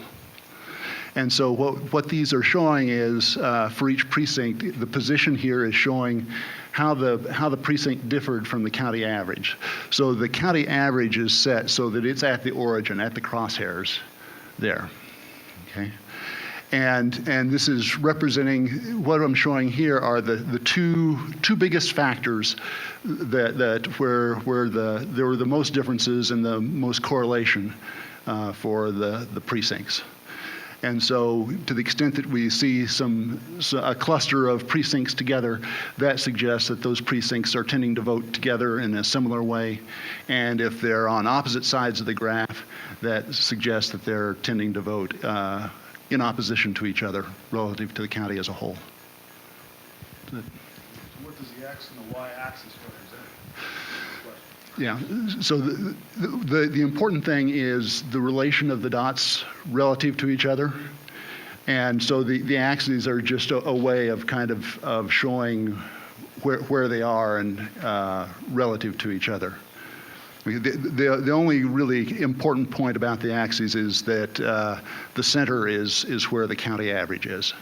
And so what these are showing is for each precinct, the position here is showing how the precinct differed from the county average. So the county average is set so that it's at the origin, at the crosshairs there. Okay. And this is representing, what I'm showing here are the two biggest factors where there were the most differences and the most correlation for the precincts. And so to the extent that we see a cluster of precincts together, that suggests that those precincts are tending to vote together in a similar way. And if they're on opposite sides of the graph, that suggests that they're tending to vote in opposition to each other relative to the county as a whole. So what does the X and the Y axis represent? Yeah, so the important thing is the relation of the dots relative to each other. And so the axes are just a way of kind of showing where they are and relative to each other. The only really important point about the axes is that the center is where the county average is.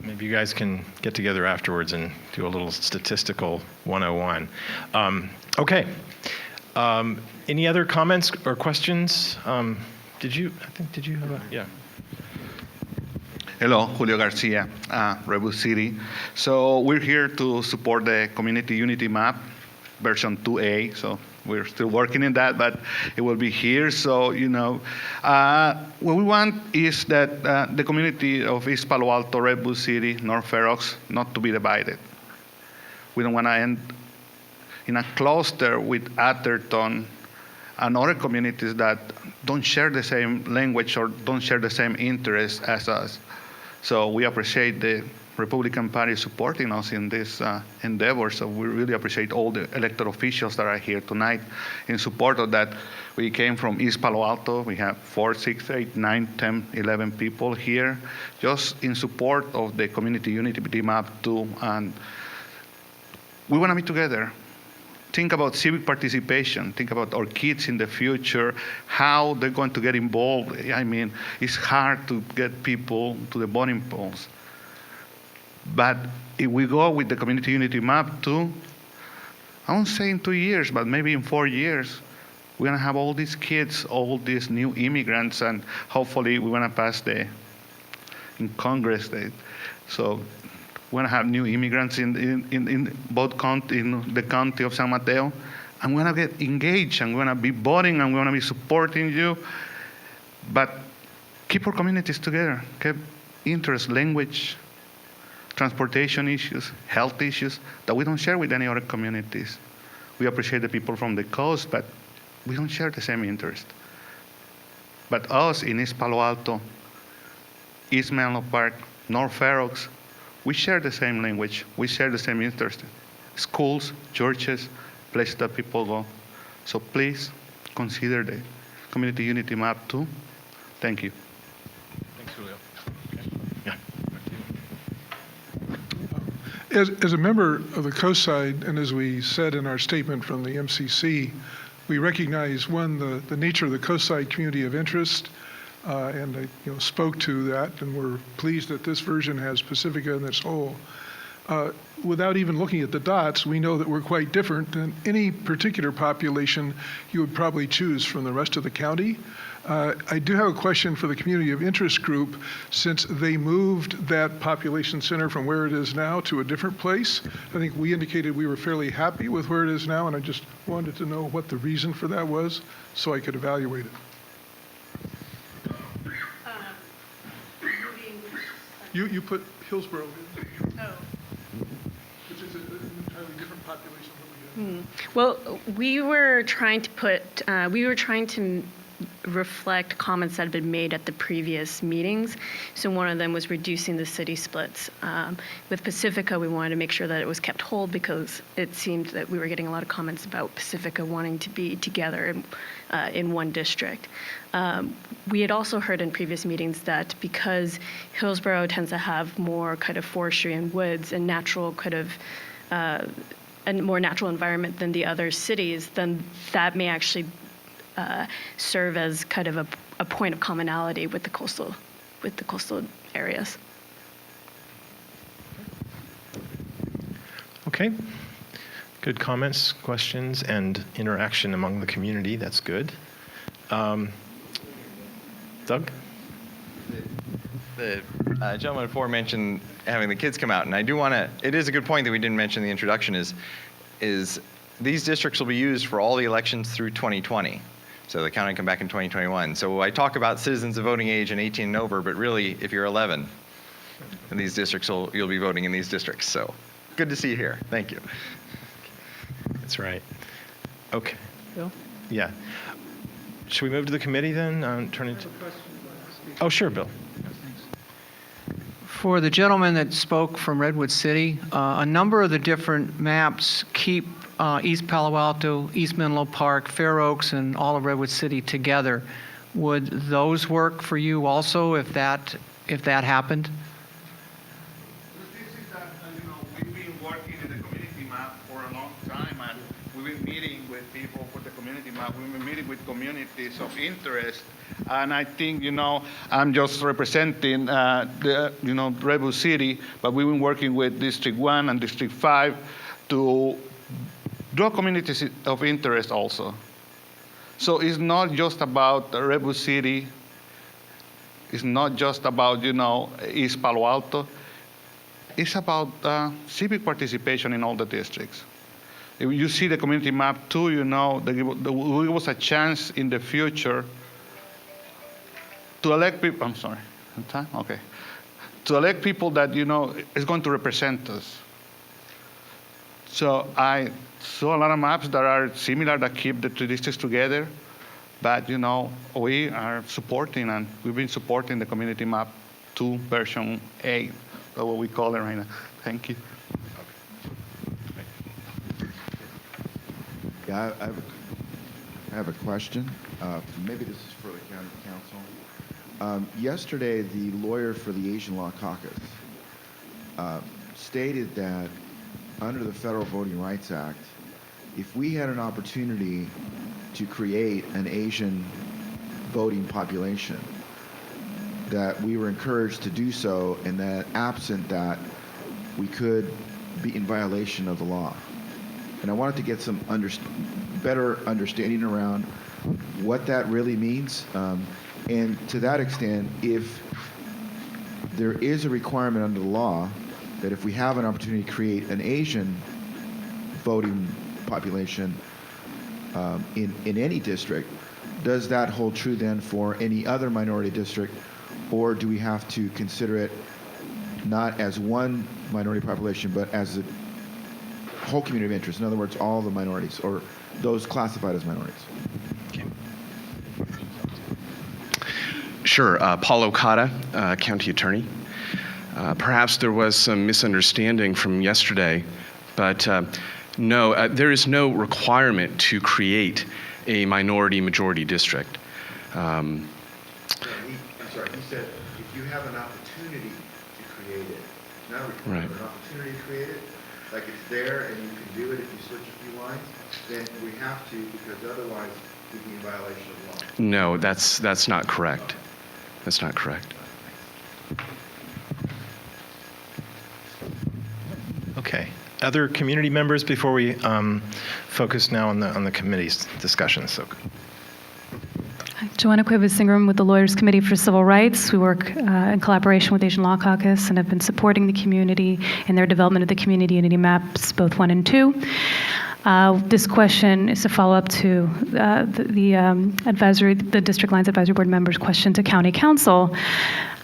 Maybe you guys can get together afterwards and do a little statistical 101. Okay. Any other comments or questions? Did you have a, yeah. Hello, Julio Garcia, Rebel City. So we're here to support the Community Unity Map, version 2A. So we're still working in that, but it will be here. So, what we want is that the community of East Palo Alto, Red City, North Fair Oaks, not to be divided. We don't want to end in a cluster with Atherton and other communities that don't share the same language or don't share the same interests as us. So we appreciate the Republican Party supporting us in this endeavor. So we really appreciate all the elected officials that are here tonight in support of that. We came from East Palo Alto. We have 4, 6, 8, 9, 10, 11 people here just in support of the Community Unity Map too. And we want to be together. Think about civic participation. Think about our kids in the future, how they're going to get involved. I mean, it's hard to get people to the voting polls. But if we go with the Community Unity Map too, I won't say in 2 years, but maybe in 4 years, we're going to have all these kids, all these new immigrants, and hopefully we're going to pass in Congress. So we're going to have new immigrants in the county of San Mateo. And we're going to get engaged, and we're going to be voting, and we're going to be supporting you. But keep our communities together. Keep interest, language, transportation issues, health issues that we don't share with any other communities. We appreciate the people from the coast, but we don't share the same interest. But us in East Palo Alto, East Menlo Park, North Fair Oaks, we share the same language. We share the same interest. Schools, churches, places that people go. So please consider the Community Unity Map too. Thank you. Thanks, Julio. Okay. Yeah. As a member of the Coast Side, and as we said in our statement from the MCC, we recognize, one, the nature of the Coast Side community of interest, and I spoke to that, and we're pleased that this version has Pacifica in its whole. Without even looking at the dots, we know that we're quite different than any particular population you would probably choose from the rest of the county. I do have a question for the community of interest group. Since they moved that population center from where it is now to a different place, I think we indicated we were fairly happy with where it is now, and I just wanted to know what the reason for that was so I could evaluate it. You put Hillsborough in. Oh. Which is an entirely different population than we have. Well, we were trying to reflect comments that had been made at the previous meetings. So one of them was reducing the city splits. With Pacifica, we wanted to make sure that it was kept whole because it seemed that we were getting a lot of comments about Pacifica wanting to be together in one district. We had also heard in previous meetings that because Hillsborough tends to have more kind of forestry and woods and natural kind of a more natural environment than the other cities, then that may actually serve as kind of a point of commonality with the coastal areas. Okay. Good comments, questions, and interaction among the community. That's good. Doug? The gentleman before mentioned having the kids come out, and I do want to, it is a good point that we didn't mention in the introduction, is these districts will be used for all the elections through 2020. So the county come back in 2021. So I talk about citizens of voting age and 18 and over, but really, if you're 11, in these districts, you'll be voting in these districts. So good to see you here. Thank you. That's right. Okay. Bill? Yeah. Should we move to the committee then? Turn it. Oh, sure, Bill. For the gentleman that spoke from Redwood City, a number of the different maps keep East Palo Alto, East Menlo Park, Fair Oaks, and all of Redwood City together. Would those work for you also if that happened? The thing is that we've been working in the community map for a long we've been meeting with people for the community map. We've been meeting with communities of interest. And I think, I'm just representing, Redwood City, but we've been working with District 1 and District 5 to draw communities of interest also. So it's not just about Redwood City. It's not just about, East Palo Alto. It's about civic participation in all the districts. If you see the community map too, there was a chance in the future to elect people. I'm sorry, time? Okay. To elect people that, is going to represent us. So I saw a lot of maps that are similar that keep the two districts together. But, we are supporting, and we've been supporting the community map 2 version 8, that's what we call it right now. Thank you. Yeah, I have a question. Maybe this is for the county council. Yesterday, the lawyer for the Asian Law Caucus stated that under the Federal Voting Rights Act, if we had an opportunity to create an Asian voting population, that we were encouraged to do so, and that absent that, we could be in violation of the law. And I wanted to get some better understanding around what that really means. And to that extent, if there is a requirement under the law that if we have an opportunity to create an Asian voting population in any district, does that hold true then for any other minority district, or do we have to consider it not as one minority population, but as a whole community of interest? In other words, all the minorities, or those classified as minorities. Sure. Paul Okada, County Attorney. Perhaps there was some misunderstanding from yesterday, but no, there is no requirement to create a minority-majority district. I'm sorry, he said if you have an opportunity to create it, not a requirement, Right. an opportunity to create it, like it's there and you can do it if you switch a few lines, then we have to, because otherwise we'd be in violation of the law. No, that's not correct. That's not correct. Okay. Other community members before we focus now on the committee's discussion. So, Joanna Cuevas-Ingram with the Lawyers Committee for Civil Rights. We work in collaboration with Asian Law Caucus and have been supporting the community in their development of the community unity maps, both 1 and 2. This question is a follow-up to the District Lines Advisory Board members' question to County Council,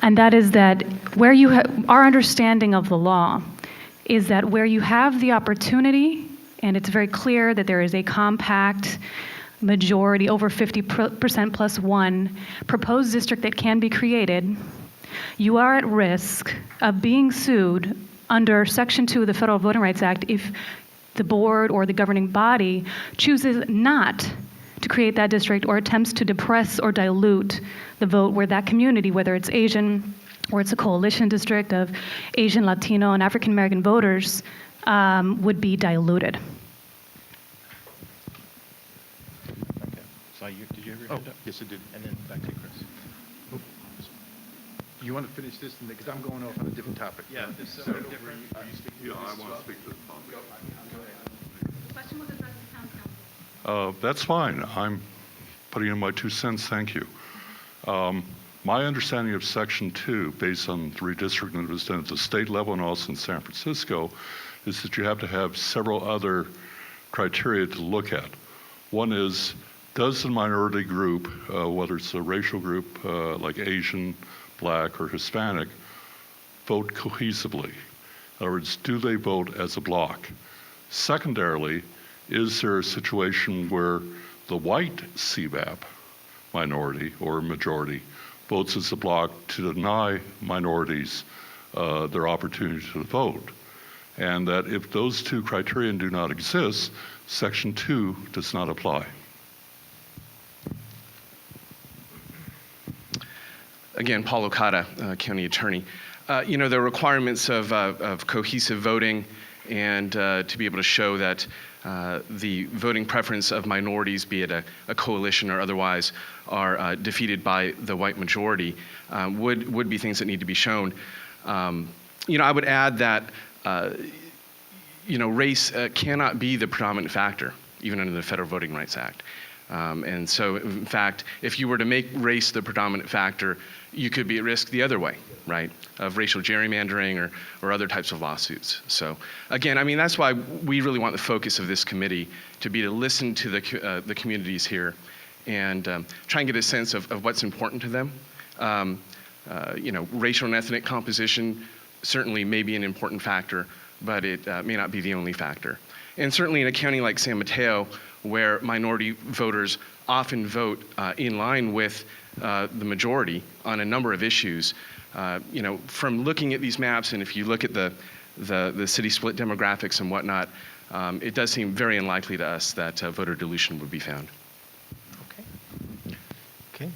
and that is that where our understanding of the law is that where you have the opportunity, and it's very clear that there is a compact majority, over 50% plus 1 proposed district that can be created, you are at risk of being sued under Section 2 of the Federal Voting Rights Act if the board or the governing body chooses not to create that district or attempts to depress or dilute the vote where that community, whether it's Asian or it's a coalition district of Asian, Latino, and African American voters, would be diluted. okay. So did you ever? Oh, yes, I did. And then back to you, Chris. You want to finish this, because I'm going off on a different topic. Yeah, this is different. Yeah, I want to speak to the topic. The question was addressed to County Council. That's fine. I'm putting in my 2 cents. Thank you. My understanding of Section 2, based on the redistricting that was done at the state level and also in San Francisco, is that you have to have several other criteria to look at. One is, does the minority group, whether it's a racial group like Asian, Black, or Hispanic, vote cohesively? In other words, do they vote as a block? Secondarily, is there a situation where the white CVAP minority or majority votes as a block to deny minorities their opportunity to vote? And that if those 2 criteria do not exist, Section 2 does not apply. Again, Paul Okada, County Attorney. The requirements of cohesive voting and to be able to show that the voting preference of minorities, be it a coalition or otherwise, are defeated by the white majority, would be things that need to be shown. I would add that race cannot be the predominant factor, even under the Federal Voting Rights Act. And so, in fact, if you were to make race the predominant factor, you could be at risk the other way, right, of racial gerrymandering or other types of lawsuits. So, again, I mean, that's why we really want the focus of this committee to be to listen to the communities here and try and get a sense of what's important to them. Racial and ethnic composition certainly may be an important factor, but it may not be the only factor. And certainly in a county like San Mateo, where minority voters often vote in line with the majority on a number of issues, from looking at these maps, and if you look at the city split demographics and whatnot, it does seem very unlikely to us that voter dilution would be found. Okay.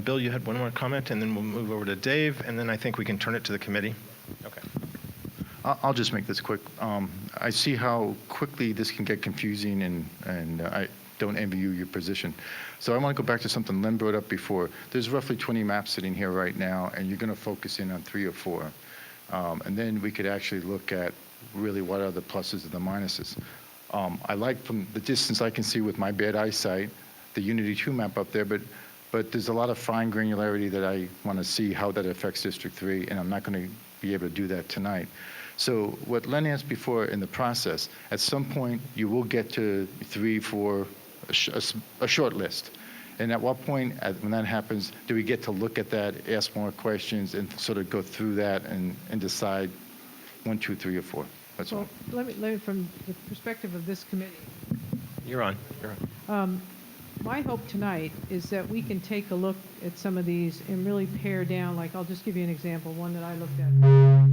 Bill, you had one more comment, and then we'll move over to Dave, and then I think we can turn it to the committee. Okay. I'll just make this quick. I see how quickly this can get confusing, and I don't envy your position. So I want to go back to something Len brought up before. There's roughly 20 maps sitting here right now, and you're going to focus in on 3 or 4. And then we could actually look at really what are the pluses and the minuses. I like from the distance I can see with my bad eyesight, the Unity 2 map up there, but there's a lot of fine granularity that I want to see how that affects District 3, and I'm not going to be able to do that tonight. So what Len asked before in the process, at some point you will get to 3, 4, a short list. And at what point, when that happens, do we get to look at that, ask more questions, and sort of go through that and decide 1, 2, 3, or 4? That's all. Let me, from the perspective of this committee. You're on. My hope tonight is that we can take a look at some of these and really pare down, like I'll just give you an example, one that I looked at.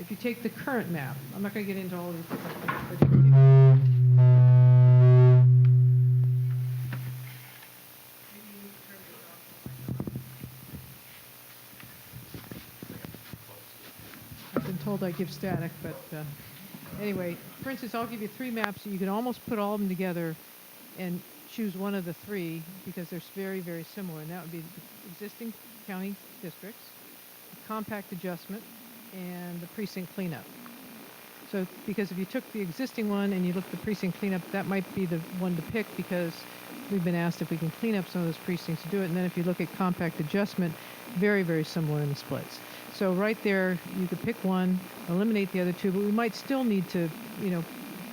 If you take the current map, I'm not going to get into all of these different things, but if you I've been told I give static, but anyway, for instance, I'll give you 3 maps that you can almost put all of them together and choose one of the 3 because they're very, very similar, and that would be the existing county districts, the compact adjustment, and the precinct cleanup. So, because if you took the existing one and you looked at the precinct cleanup, that might be the one to pick because we've been asked if we can clean up some of those precincts to do it. And then if you look at compact adjustment, very, very similar in the splits. So right there, you could pick one, eliminate the other 2, but we might still need to,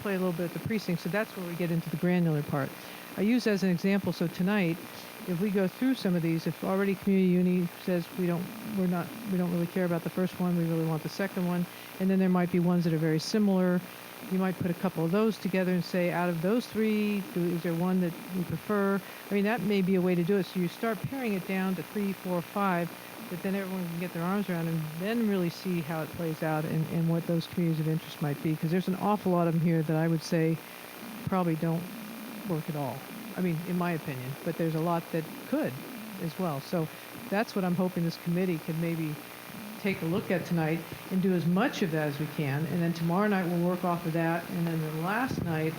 play a little bit at the precinct. So that's where we get into the granular part. I use as an example, so tonight, if we go through some of these, if already Community Uni says we don't really care about the first one, we really want the second one, and then there might be ones that are very similar. You might put a couple of those together and say, out of those 3, is there one that you prefer? I mean, that may be a way to do it. So you start paring it down to 3, 4, 5, that then everyone can get their arms around and then really see how it plays out and what those communities of interest might be. Because there's an awful lot of them here that I would say probably don't work at all. I mean, in my opinion, but there's a lot that could as well. So that's what I'm hoping this committee could maybe take a look at tonight and do as much of that as we can. And then tomorrow night we'll work off of that. And then the last night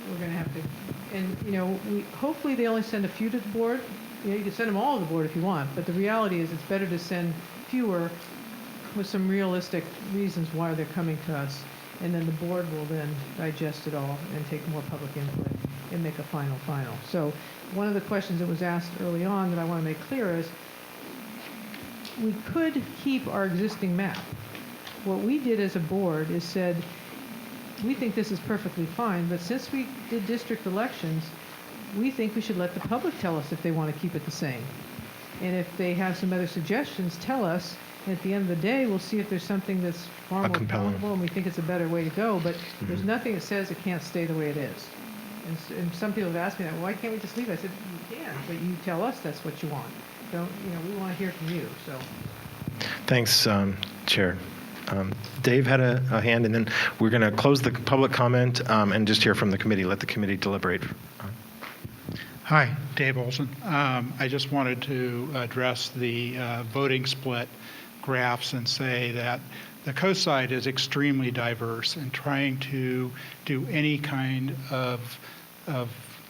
we're going to have to, and hopefully they only send a few to the board. You can send them all to the board if you want, but the reality is it's better to send fewer with some realistic reasons why they're coming to us. And then the board will then digest it all and take more public input and make a final. So one of the questions that was asked early on that I want to make clear is we could keep our existing map. What we did as a board is said, we think this is perfectly fine, but since we did district elections, we think we should let the public tell us if they want to keep it the same. And if they have some other suggestions, tell us. And at the end of the day, we'll see if there's something that's far more palatable and we think it's a better way to go. But there's nothing that says it can't stay the way it is. And some people have asked me that, well, why can't we just leave it? I said, you can, but you tell us that's what you want. Don't, we want to hear from you. So. Thanks, Chair. Dave had a hand, and then we're going to close the public comment and just hear from the committee. Let the committee deliberate. Hi, Dave Olson. I just wanted to address the voting split graphs and say that the coast side is extremely diverse, and trying to do any kind of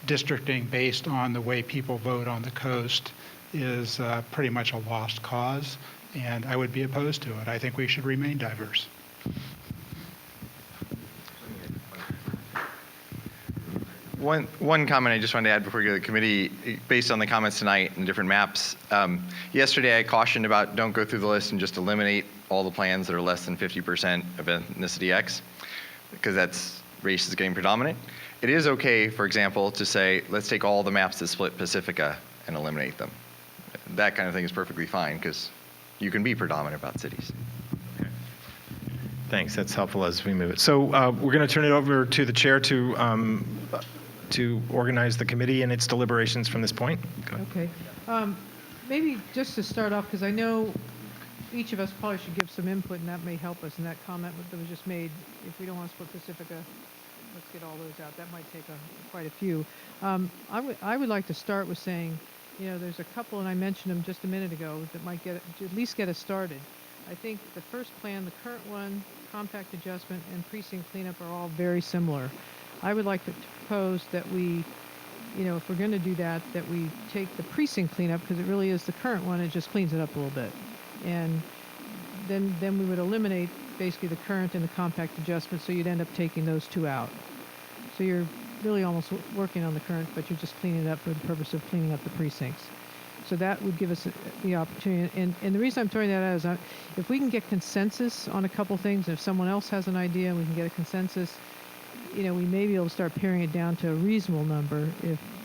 districting based on the way people vote on the coast is pretty much a lost cause, and I would be opposed to it. I think we should remain diverse. One comment I just wanted to add before we go to the committee, based on the comments tonight and different maps. Yesterday I cautioned about don't go through the list and just eliminate all the plans that are less than 50% of ethnicity X, because that's race is getting predominant. It is okay, for example, to say, let's take all the maps that split Pacifica and eliminate them. That kind of thing is perfectly fine, because you can be predominant about cities. Thanks. That's helpful as we move it. So we're going to turn it over to the chair to organize the committee and its deliberations from this point. Okay. Maybe just to start off, because I know each of us probably should give some input, and that may help us in that comment that was just made. If we don't want to split Pacifica, let's get all those out. That might take quite a few. I would like to start with saying, there's a couple, and I mentioned them just a minute ago, that might at least get us started. I think the first plan, the current one, compact adjustment, and precinct cleanup are all very similar. I would like to propose that we, if we're going to do that, that we take the precinct cleanup, because it really is the current one, it just cleans it up a little bit. And then we would eliminate basically the current and the compact adjustment, so you'd end up taking those two out. So you're really almost working on the current, but you're just cleaning it up for the purpose of cleaning up the precincts. So that would give us the opportunity. And the reason I'm throwing that out is if we can get consensus on a couple things, if someone else has an idea and we can get a consensus, we may be able to start paring it down to a reasonable number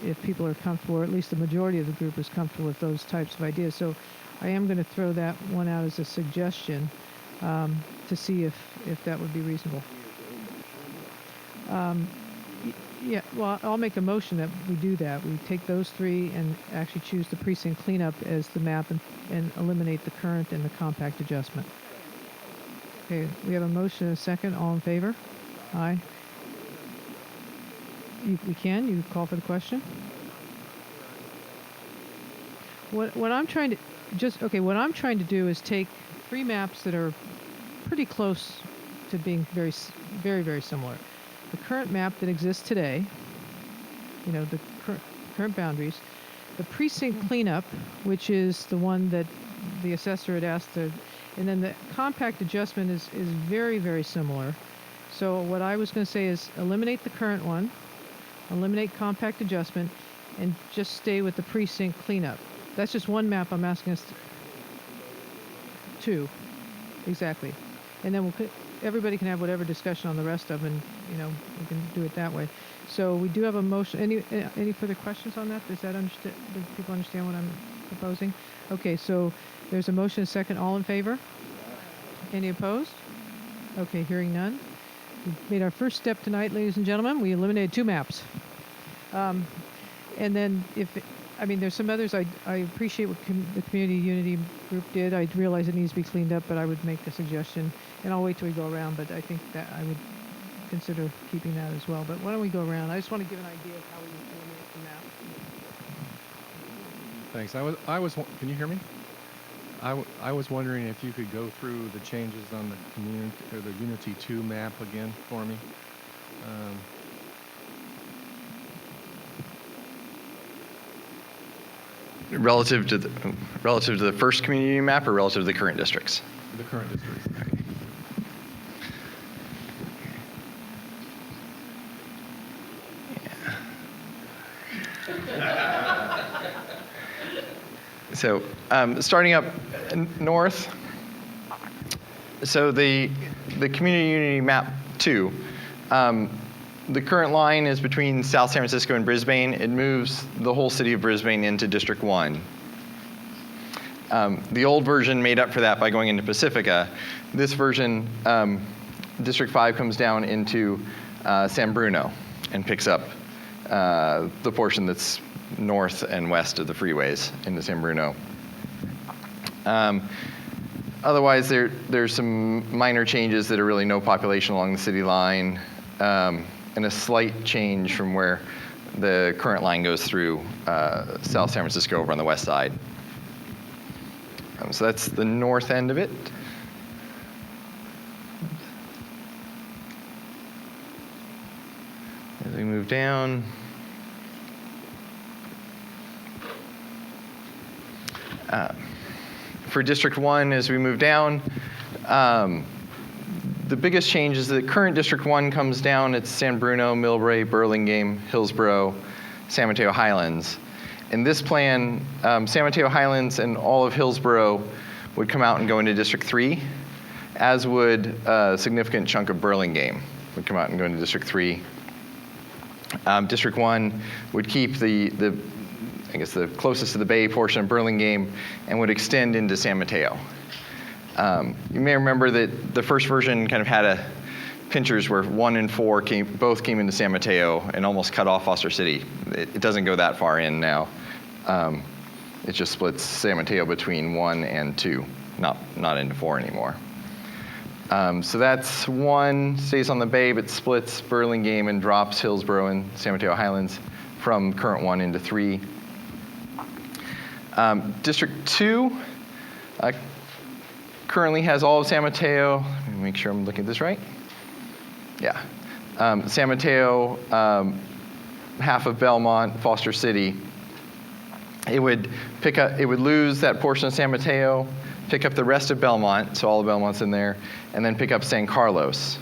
if people are comfortable, or at least the majority of the group is comfortable with those types of ideas. So I am going to throw that one out as a suggestion to see if that would be reasonable. Yeah, well, I'll make a motion that we do that. We take those three and actually choose the precinct cleanup as the map and eliminate the current and the compact adjustment. Okay, we have a motion and a second. All in favor? Aye. You call for the question? What I'm trying to do is take three maps that are pretty close to being very, very, very similar. The current map that exists today, the current boundaries, the precinct cleanup, which is the one that the assessor had asked to, and then the compact adjustment is very, very similar. So what I was going to say is eliminate the current one, eliminate compact adjustment, and just stay with the precinct cleanup. That's just one map I'm asking us to. Exactly. And then everybody can have whatever discussion on the rest of them, and we can do it that way. So we do have a motion. Any further questions on that? Does that understand? Do people understand what I'm proposing? Okay, so there's a motion, a second. All in favor? Any opposed? Okay, hearing none. We've made our first step tonight, ladies and gentlemen. We eliminated two maps. And then there's some others. I appreciate what the Community Unity group did. I realize it needs to be cleaned up, but I would make a suggestion, and I'll wait till we go around, but I think that I would consider keeping that as well. But why don't we go around? I just want to give an idea of how we would eliminate the map. Thanks. Can you hear me? I was wondering if you could go through the changes on the community or the Unity 2 map again for me. Relative to the first community map, or relative to the current districts? The current districts. So starting up north, so the Community Unity Map 2, the current line is between South San Francisco and Brisbane. It moves the whole city of Brisbane into District 1. The old version made up for that by going into Pacifica. This version, District 5 comes down into San Bruno and picks up the portion that's north and west of the freeways into San Bruno. Otherwise, there's some minor changes that are really no population along the city line, and a slight change from where the current line goes through South San Francisco over on the west side. So that's the north end of it. we move down. For District 1, as we move down, the biggest change is that current District 1 comes down. It's San Bruno, Millbrae, Burlingame, Hillsborough, San Mateo Highlands. In this plan, San Mateo Highlands and all of Hillsborough would come out and go into District 3, as would a significant chunk of Burlingame would come out and go into District 3. District 1 would keep the closest to the bay portion of Burlingame and would extend into San Mateo. You may remember that the first version kind of had pinchers where 1 and 4 both came into San Mateo and almost cut off Foster City. It doesn't go that far in now. It just splits San Mateo between 1 and 2, not into 4 anymore. So that's 1 stays on the bay, but splits Burlingame and drops Hillsborough and San Mateo Highlands from current 1 into 3. District 2 currently has all of San Mateo. Let me make sure I'm looking at this right. Yeah. San Mateo, half of Belmont, Foster City. It would lose that portion of San Mateo, pick up the rest of Belmont, so all of Belmont's in there, and then pick up San Carlos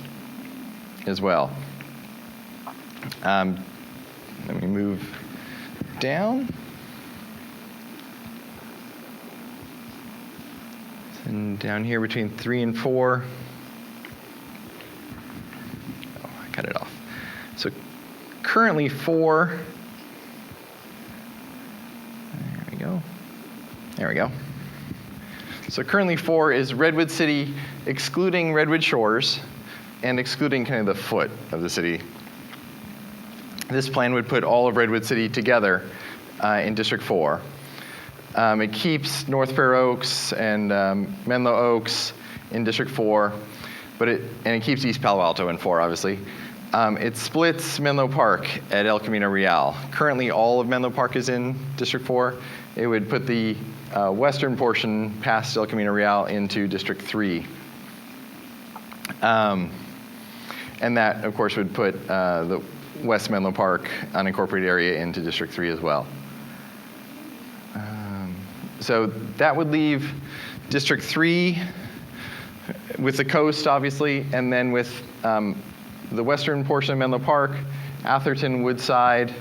as well. Let me move down. And down here between 3 and 4. Oh, I cut it off. So currently 4. There we go. So currently 4 is Redwood City, excluding Redwood Shores and excluding kind of the foot of the city. This plan would put all of Redwood City together in District 4. It keeps North Fair Oaks and Menlo Oaks in District 4, and it keeps East Palo Alto in 4, obviously. It splits Menlo Park at El Camino Real. Currently, all of Menlo Park is in District 4. It would put the western portion past El Camino Real into District 3. And that, of course, would put the West Menlo Park unincorporated area into District 3 as well. So that would leave District 3 with the coast, obviously, and then with the western portion of Menlo Park, Atherton, Woodside,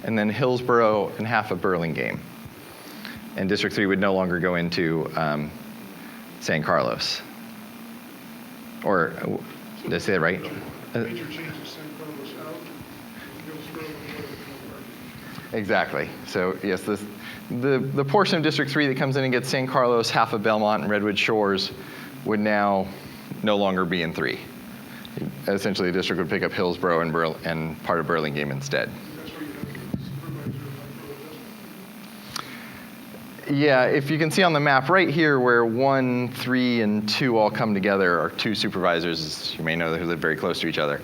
and then Hillsborough and half of Burlingame. And District 3 would no longer go into San Carlos. Or, did I say that right? Exactly. So yes, the portion of District 3 that comes in and gets San Carlos, half of Belmont, and Redwood Shores would now no longer be in 3. Essentially, the district would pick up Hillsborough and part of Burlingame instead. Yeah, if you can see on the map right here where 1, 3, and 2 all come together are 2 supervisors, as you may know, who live very close to each other.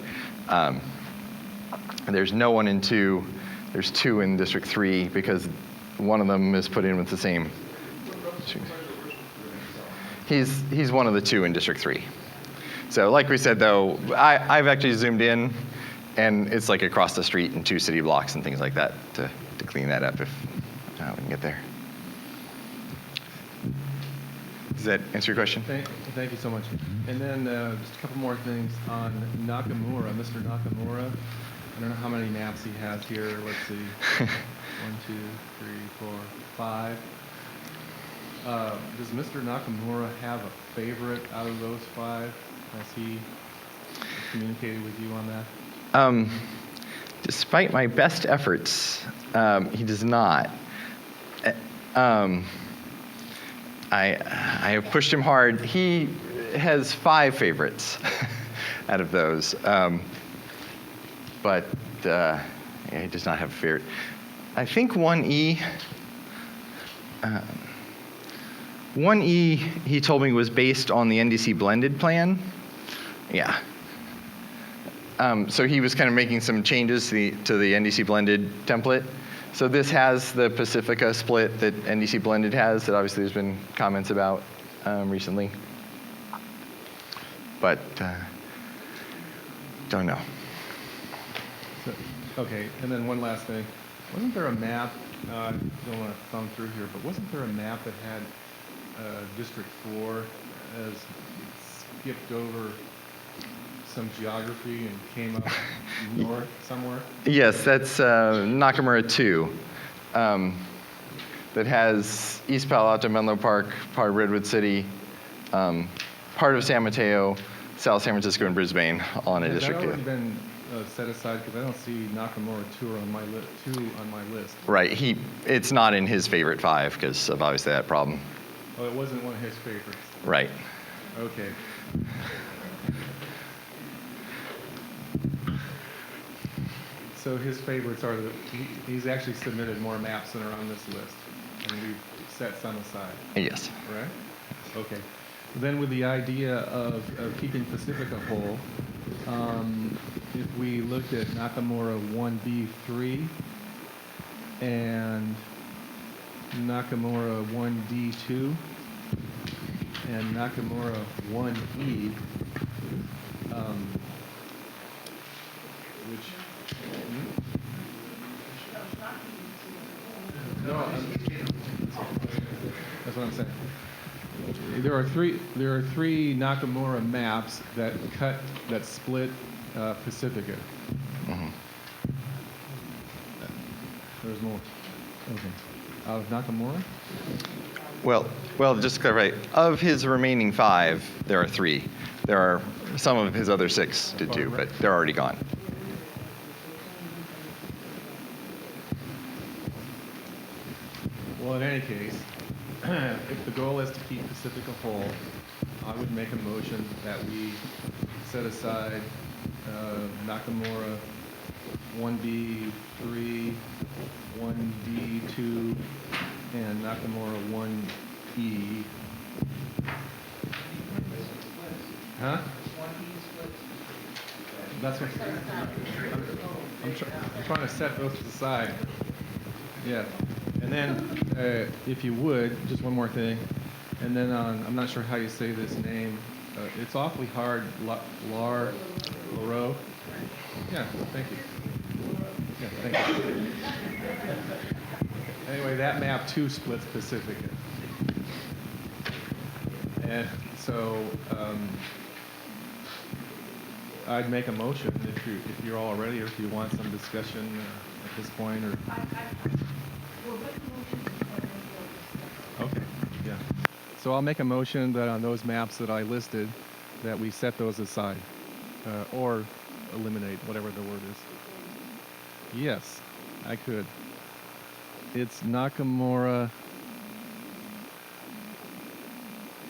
There's no 1 in 2. There's 2 in District 3 because one of them is put in with the same. He's one of the 2 in District 3. So like we said, though, I've actually zoomed in, and it's like across the street in 2 city blocks and things like that to clean that up if we can get there. Does that answer your question? Thank you so much. And then just a couple more things on Nakamura, Mr. Nakamura. I don't know how many maps he has here. Let's see. 1, 2, 3, 4, 5. Does Mr. Nakamura have a favorite out of those 5? Has he communicated with you on that? Despite my best efforts, he does not. I have pushed him hard. He has 5 favorites out of those, but he does not have a favorite. I think 1E. 1E, he told me, was based on the NDC blended plan. Yeah. So he was kind of making some changes to the NDC blended template. So this has the Pacifica split that NDC blended has that obviously there's been comments about recently. But don't know. Okay, and then one last thing. Wasn't there a map, I don't want to thumb through here, but wasn't there a map that had District 4 as skipped over some geography and came up north somewhere? Yes, that's Nakamura 2. That has East Palo Alto, Menlo Park, part of Redwood City, part of San Mateo, South San Francisco, and Brisbane on a Has that district already view. been set aside? Because I don't see Nakamura 2 on my list. Right, it's not in his favorite 5 because of obviously that problem. Oh, it wasn't one of his favorites. Right. Okay. So his favorites are he's actually submitted more maps than are on this list, and we've set some aside. Yes. Right? Okay. Then with the idea of keeping Pacifica whole, if we looked at Nakamura 1B3 and Nakamura 1D2 and Nakamura 1E, which no, that's what I'm saying. There are three Nakamura maps that split Pacifica. Mm-hmm. There's more. Okay. Out of Nakamura? Well, just to clarify, of his remaining 5, there are 3. There are some of his other 6 did too, but they're already gone. Well, in any case, if the goal is to keep Pacifica whole, I would make a motion that we set aside Nakamura 1B3, 1D2, and Nakamura 1E. Huh? That's what I'm trying to set those aside. Yeah. And then, if you would, just one more thing. And then I'm not sure how you say this name. It's awfully hard. Lareau. Yeah. Thank you. Yeah. Thank you. Anyway, that map too splits Pacifica. And so I'd make a motion if you're all ready, or if you want some discussion at this point, or. Okay, yeah. So I'll make a motion that on those maps that I listed, that we set those aside, or eliminate, whatever the word is. Yes, I could. It's Nakamura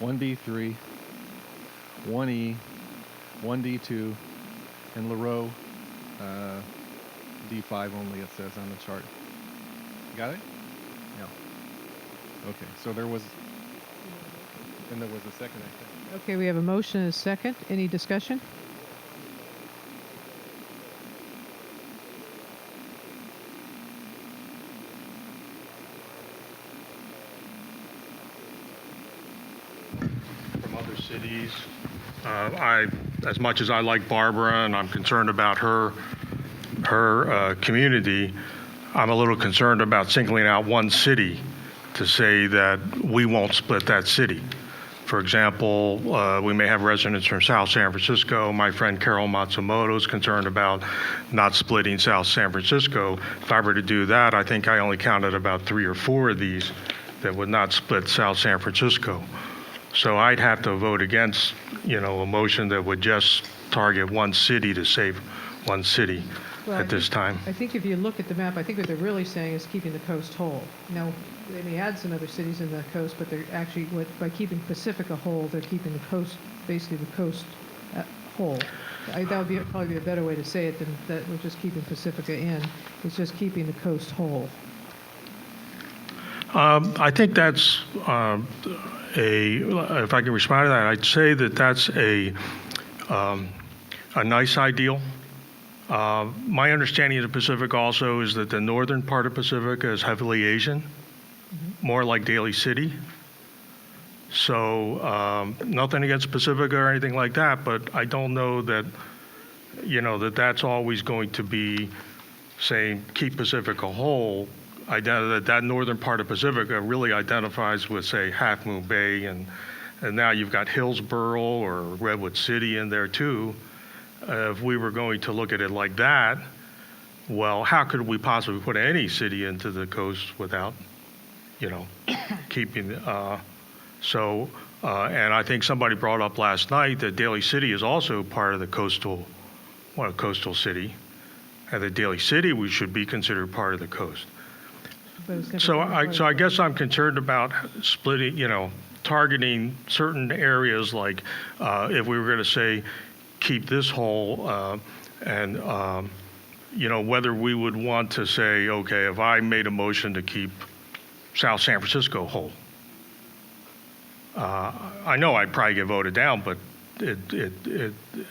1B3, 1E, 1D2, and Lareau D5 only, it says on the chart. Got it? Yeah. Okay, so there was a second, I think. Okay, we have a motion and a second. Any discussion? From other cities. As much as I like Barbara and I'm concerned about her community, I'm a little concerned about singling out one city to say that we won't split that city. For example, we may have residents from South San Francisco. My friend Carol Matsumoto is concerned about not splitting South San Francisco. If I were to do that, I think I only counted about 3 or 4 of these that would not split South San Francisco. So I'd have to vote against, a motion that would just target one city to save one city at this time. I think if you look at the map, I think what they're really saying is keeping the coast whole. Now, they may add some other cities in the coast, but they're actually, by keeping Pacifica whole, they're keeping the coast, basically the coast whole. That would probably be a better way to say it than that we're just keeping Pacifica in. It's just keeping the coast whole. I think that's if I can respond to that, I'd say that that's a nice ideal. My understanding of the Pacific also is that the northern part of Pacific is heavily Asian, more like Daly City. So nothing against Pacifica or anything like that, but I don't know that, that's always going to be saying keep Pacifica whole, that northern part of Pacifica really identifies with, say, Half Moon Bay, and now you've got Hillsborough or Redwood City in there too. If we were going to look at it like that, well, how could we possibly put any city into the coast without, keeping, and I think somebody brought up last night that Daly City is also part of the coastal city, and that Daly City we should be considered part of the coast. So I guess I'm concerned about splitting, targeting certain areas, like if we were going to say keep this whole, whether we would want to say, okay, if I made a motion to keep South San Francisco whole, I know I'd probably get voted down, but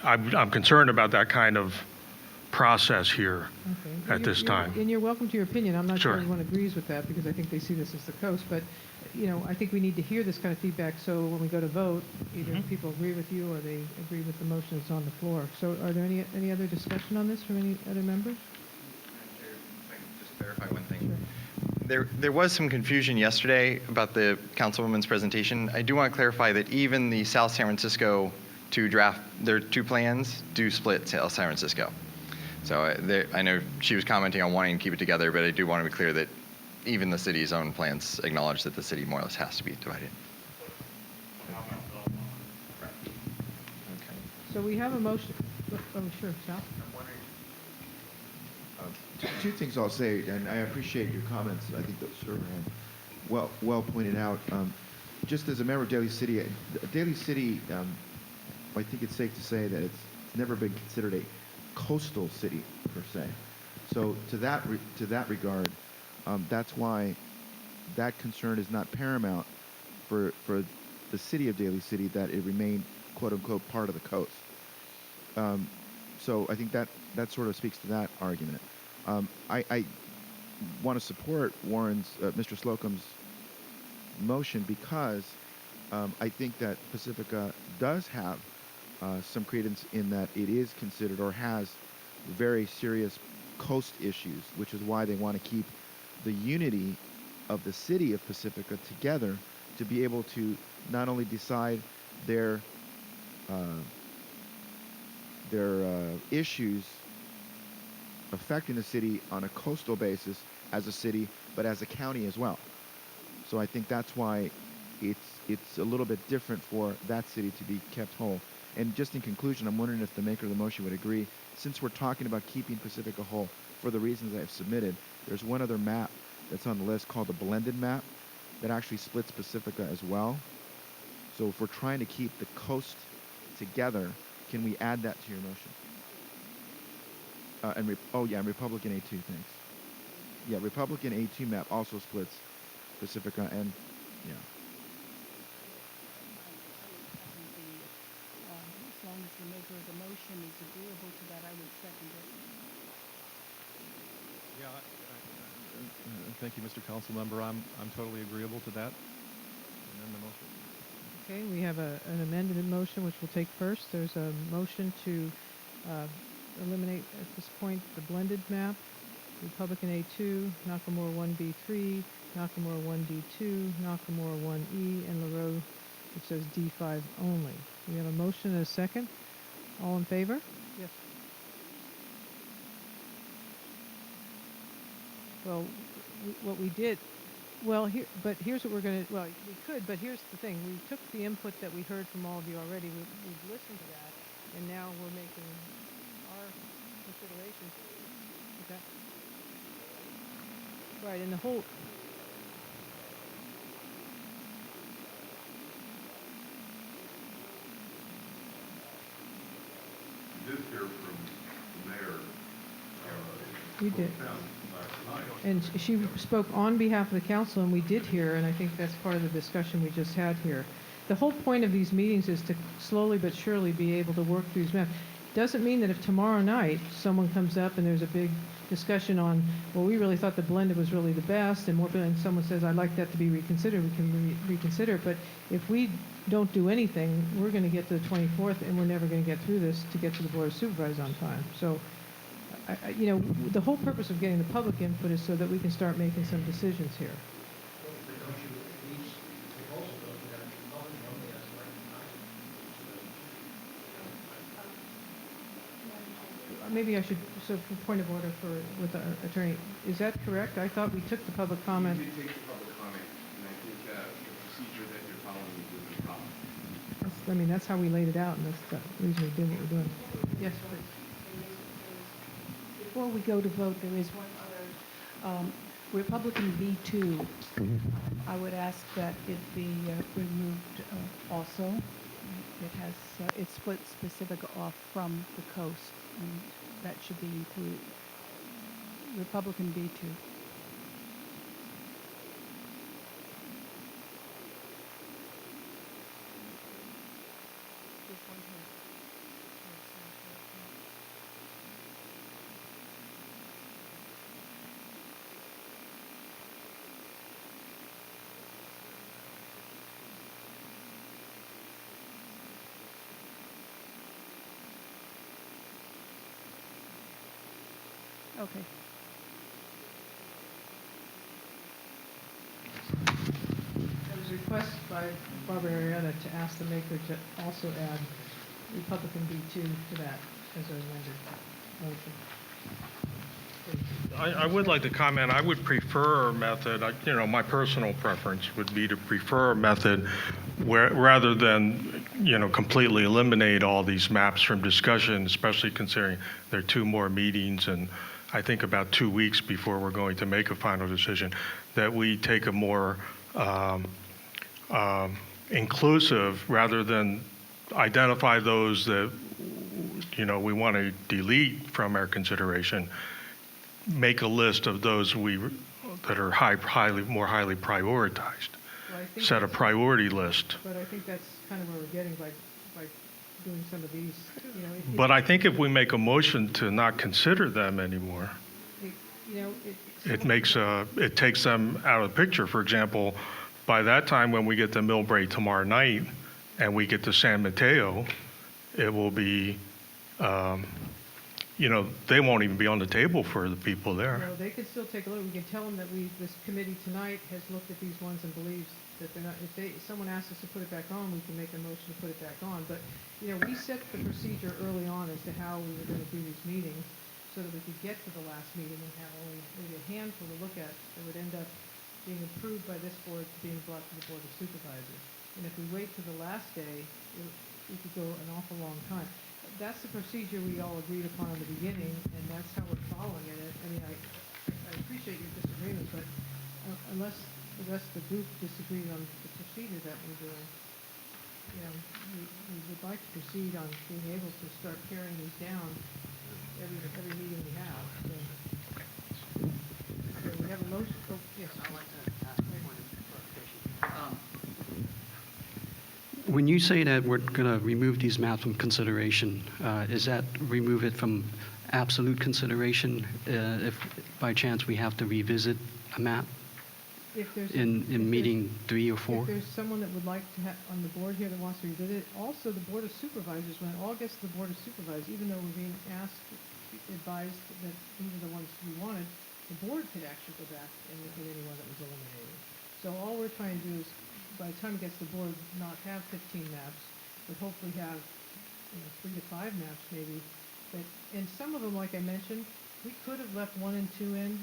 I'm concerned about that kind of process here at this time. And you're welcome to your opinion. I'm not sure Sure. everyone agrees with that because I think they see this as the coast. But, I think we need to hear this kind of feedback so when we go to vote, either people agree with you or they agree with the motion that's on the floor. So are there any other discussion on this from any other members? Just clarify one thing. There was some confusion yesterday about the councilwoman's presentation. I do want to clarify that even the South San Francisco their two plans do split South San Francisco. So I know she was commenting on wanting to keep it together, but I do want to be clear that even the city's own plans acknowledge that the city more or less has to be divided. So we have a motion. Oh, sure, Sal? Two things I'll say, and I appreciate your comments. I think those are well pointed out. Just as a member of Daly City, I think it's safe to say that it's never been considered a coastal city per se. So to that regard, that's why that concern is not paramount for the city of Daly City, that it remain quote unquote part of the coast. So I think that sort of speaks to that argument. I want to support Mr. Slocum's motion because I think that Pacifica does have some credence in that it is considered or has very serious coast issues, which is why they want to keep the unity of the city of Pacifica together to be able to not only decide their issues affecting the city on a coastal basis as a city, but as a county as well. So I think that's why it's a little bit different for that city to be kept whole. And just in conclusion, I'm wondering if the maker of the motion would agree, since we're talking about keeping Pacifica whole for the reasons I have submitted, there's one other map that's on the list called the blended map that actually splits Pacifica as well. So if we're trying to keep the coast together, can we add that to your motion? And Republican A2, thanks. Yeah, Republican A2 map also splits Pacifica and, yeah. As long as the maker of the motion is agreeable to that, I would second it. Yeah, thank you, Mr. Councilmember. I'm totally agreeable to that. Amend the motion. Okay, we have an amended motion, which we'll take first. There's a motion to eliminate at this point the blended map, Republican A2, Nakamura 1B3, Nakamura 1D2, Nakamura 1E, and LaRoe, which says D5 only. We have a motion and a second. All in favor? Yes. Well, what we did, here's what we're going to, we could, but here's the thing. We took the input that we heard from all of you already. We've listened to that, and now we're making our considerations. Okay. Right, and the whole... You did hear from the mayor. We did. And she spoke on behalf of the council, and we did hear, and I think that's part of the discussion we just had here. The whole point of these meetings is to slowly but surely be able to work through these maps. Doesn't mean that if tomorrow night someone comes up and there's a big discussion on, well, we really thought the blended was really the best, and someone says, I'd like that to be reconsidered, we can reconsider it. But if we don't do anything, we're going to get to the 24th, and we're never going to get through this to get to the Board of Supervisors on time. So the whole purpose of getting the public input is so that we can start making some decisions here. Maybe I should, so for point of order with our attorney, is that correct? I thought we took the public comment. You did take the public comment, and I think the procedure that you're following is the problem. That's how we laid it out, and that's the reason we did what we're doing. Yes, please. Before we go to vote, there is one other, Republican B2. I would ask that it be removed also. It has, it's split specific off from the coast, and that should be included. Republican B2. Okay. There was a request by Barbara Arietta to ask the maker to also add Republican B2 to that as a amended motion. I would like to comment. I would prefer a method, my personal preference would be to prefer a method where, rather than, completely eliminate all these maps from discussion, especially considering there are 2 more meetings and I think about 2 weeks before we're going to make a final decision, that we take a more inclusive, rather than identify those that we want to delete from our consideration, make a list of those that are more highly prioritized. Well, set a priority list. But I think that's kind of where we're getting by doing some of these. But I think if we make a motion to not consider them anymore, it takes them out of the picture. For example, by that time when we get to Millbrae tomorrow night and we get to San Mateo, it will be, they won't even be on the table for the people there. No, they can still take a look. We can tell them that this committee tonight has looked at these ones and believes that they're not, if someone asks us to put it back on, we can make a motion to put it back on. But, we set the procedure early on as to how we were going to do these meetings so that we could get to the last meeting and have only maybe a handful to look at that would end up being approved by this board being brought to the Board of Supervisors. And if we wait to the last day, we could go an awful long time. That's the procedure we all agreed upon in the beginning, and that's how we're following it. I appreciate your disagreements, but unless the rest of the group disagreed on the procedure that we're doing, we would like to proceed on being able to start carrying these down every meeting we have. So we have a motion. Oh, yes. I'd like to ask one clarification. When you say that we're going to remove these maps from consideration, is that remove it from absolute consideration if by chance we have to revisit a map in meeting 3 or 4? If there's someone that would like to have on the board here that wants to revisit it, also the Board of Supervisors, when it all gets to the Board of Supervisors, even though we're being advised that these are the ones we wanted, the board could actually go back and look at anyone that was eliminated. So all we're trying to do is, by the time it gets to the board, not have 15 maps, but hopefully have 3 to 5 maps maybe. And some of them, like I mentioned, we could have left 1 and 2 in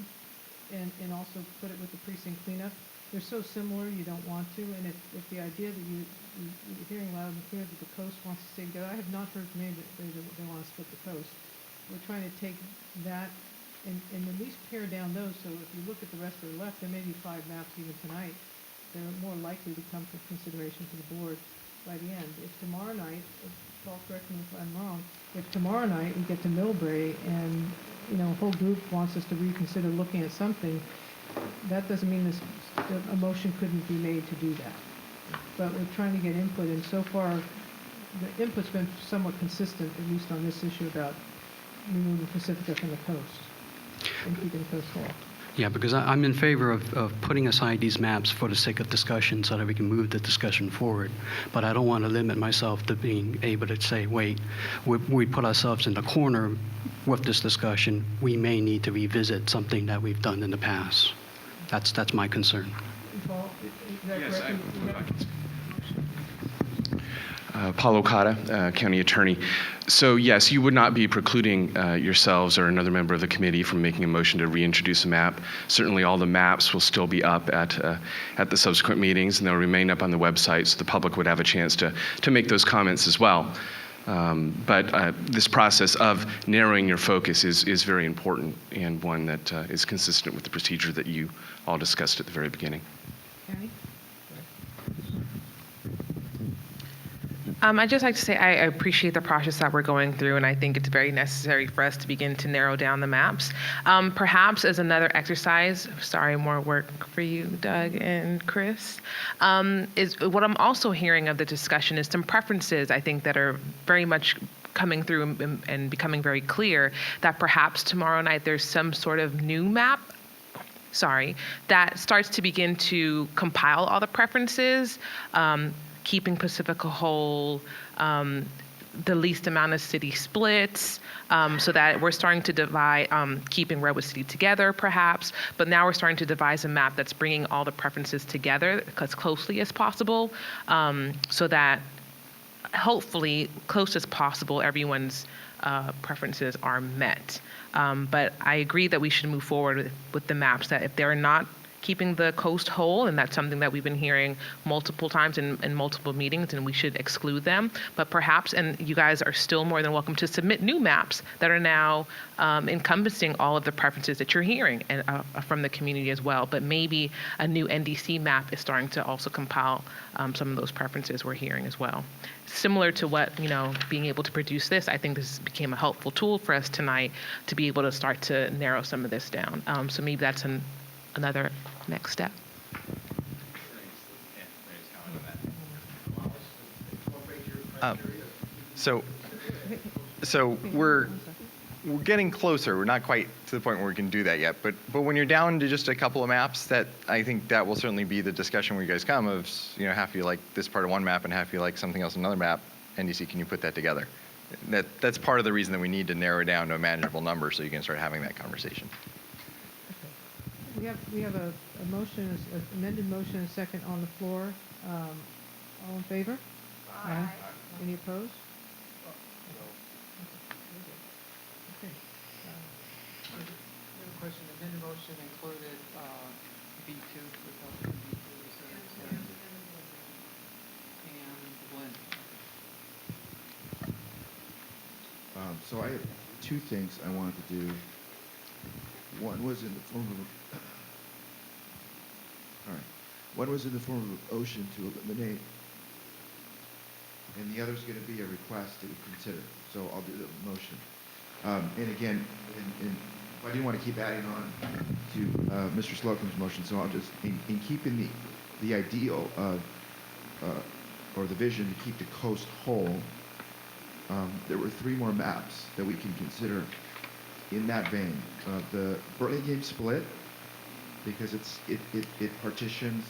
and also put it with the precinct cleanup. They're so similar, you don't want to. And if the idea that you're hearing loud and clear that the coast wants to stay together, I have not heard from anybody that they want to split the coast. We're trying to take that and at least pare down those. So if you look at the rest that are left, there may be 5 maps even tonight. They're more likely to come for consideration to the board by the end. If tomorrow night, Paul, correct me if I'm wrong, if tomorrow night we get to Millbrae and a whole group wants us to reconsider looking at something, that doesn't mean a motion couldn't be made to do that. But we're trying to get input, and so far the input's been somewhat consistent, at least on this issue about removing Pacifica from the coast and keeping the coast whole. Yeah, because I'm in favor of putting aside these maps for the sake of discussion so that we can move the discussion forward. But I don't want to limit myself to being able to say, wait, we put ourselves in the corner with this discussion. We may need to revisit something that we've done in the past. That's my concern. Paul Okada, County Attorney. So yes, you would not be precluding yourselves or another member of the committee from making a motion to reintroduce a map. Certainly all the maps will still be up at the subsequent meetings, and they'll remain up on the website so the public would have a chance to make those comments as well. But this process of narrowing your focus is very important and one that is consistent with the procedure that you all discussed at the very beginning. I'd just like to say I appreciate the process that we're going through, and I think it's very necessary for us to begin to narrow down the maps. Perhaps as another exercise, sorry, more work for you, Doug and Chris, is what I'm also hearing of the discussion is some preferences, I think, that are very much coming through and becoming very clear, that perhaps tomorrow night there's some sort of new map that starts to begin to compile all the preferences, keeping Pacifica whole, the least amount of city splits, so that we're starting to divide, keeping Redwood City together perhaps, but now we're starting to devise a map that's bringing all the preferences together as closely as possible, so that hopefully close as possible everyone's preferences are met. But I agree that we should move forward with the maps, that if they're not keeping the coast whole, and that's something that we've been hearing multiple times in multiple meetings, and we should exclude them. But perhaps, and you guys are still more than welcome to submit new maps that are now encompassing all of the preferences that you're hearing and from the community as well. But maybe a new NDC map is starting to also compile some of those preferences we're hearing as well. Similar to what, being able to produce this, I think this became a helpful tool for us tonight to be able to start to narrow some of this down. So maybe that's another next step. So we're getting closer. We're not quite to the point where we can do that yet. But when you're down to just a couple of maps, that I think that will certainly be the discussion where you guys come of, half of you like this part of one map and half of you like something else in another map. NDC, can you put that together? That's part of the reason that we need to narrow down to a manageable number so you can start having that conversation. We have a motion, an amended motion, and a second on the floor. All in favor? Aye. Any opposed? Okay. Question, the amended motion included B2 for and blend. So I have two things I wanted to do. One was in the form of a motion to eliminate, and the other is going to be a request to consider. So I'll do the motion. And again, I didn't want to keep adding on to Mr. Slocum's motion, so I'll just, in keeping the ideal of, or the vision to keep the coast whole, there were three more maps that we can consider in that vein. The Burlingame split, because it partitions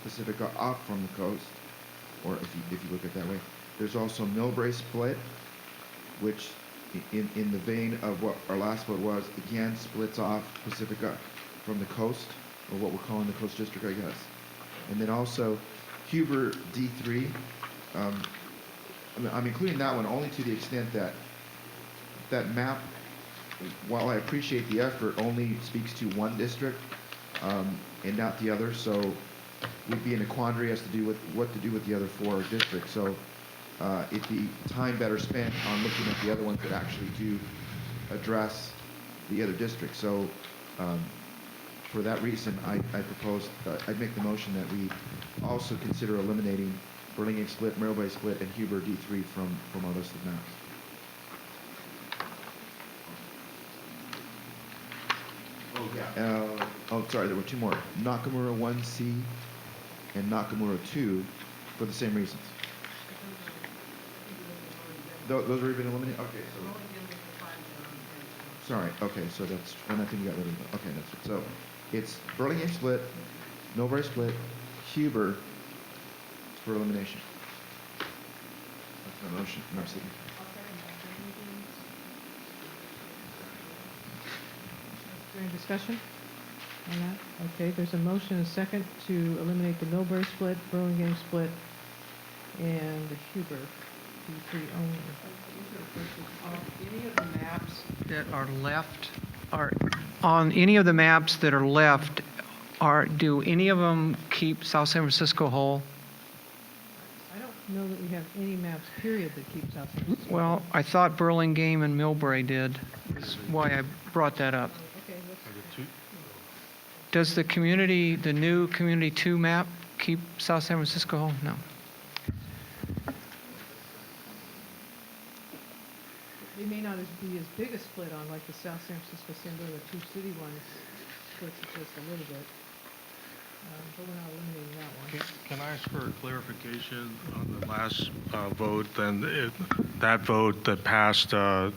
Pacifica off from the coast, or if you look at it that way. There's also Millbrae split, which in the vein of what our last vote was, again splits off Pacifica from the coast, or what we're calling the Coast District, I guess. And then also Huber D3. I'm including that one only to the extent that that map, while I appreciate the effort, only speaks to one district and not the other. So we'd be in a quandary as to do with what to do with the other four districts. So it'd be time better spent on looking at the other ones that actually do address the other districts. So for that reason, I proposed, I'd make the motion that we also consider eliminating Burlingame split, Millbrae split, and Huber D3 from our list of maps. Sorry, there were two more. Nakamura 1C and Nakamura 2 for the same reasons. Those have already been eliminated? Okay, so. Sorry, okay, so that's, and I think you got rid of it. Okay, that's it. So it's Burlingame split, Millbrae split, Huber for elimination. That's my motion. No, see. Is there any discussion on that? Okay, there's a motion, a second, to eliminate the Millbrae split, Burlingame split, and the Huber P3 only. Any of the maps that are left, on any of the maps that are left, do any of them keep South San Francisco whole? I don't know that we have any maps, period, that keep South San Francisco. Well, I thought Burlingame and Millbrae did. That's why I brought that up. Okay, Does the new Community 2 map keep South San Francisco whole? No. they may not be as big a split on like the South San Francisco, San Diego, two city ones, splits it just a little bit. But we're not eliminating that one. Can I ask for clarification on the last vote? Then that vote that passed to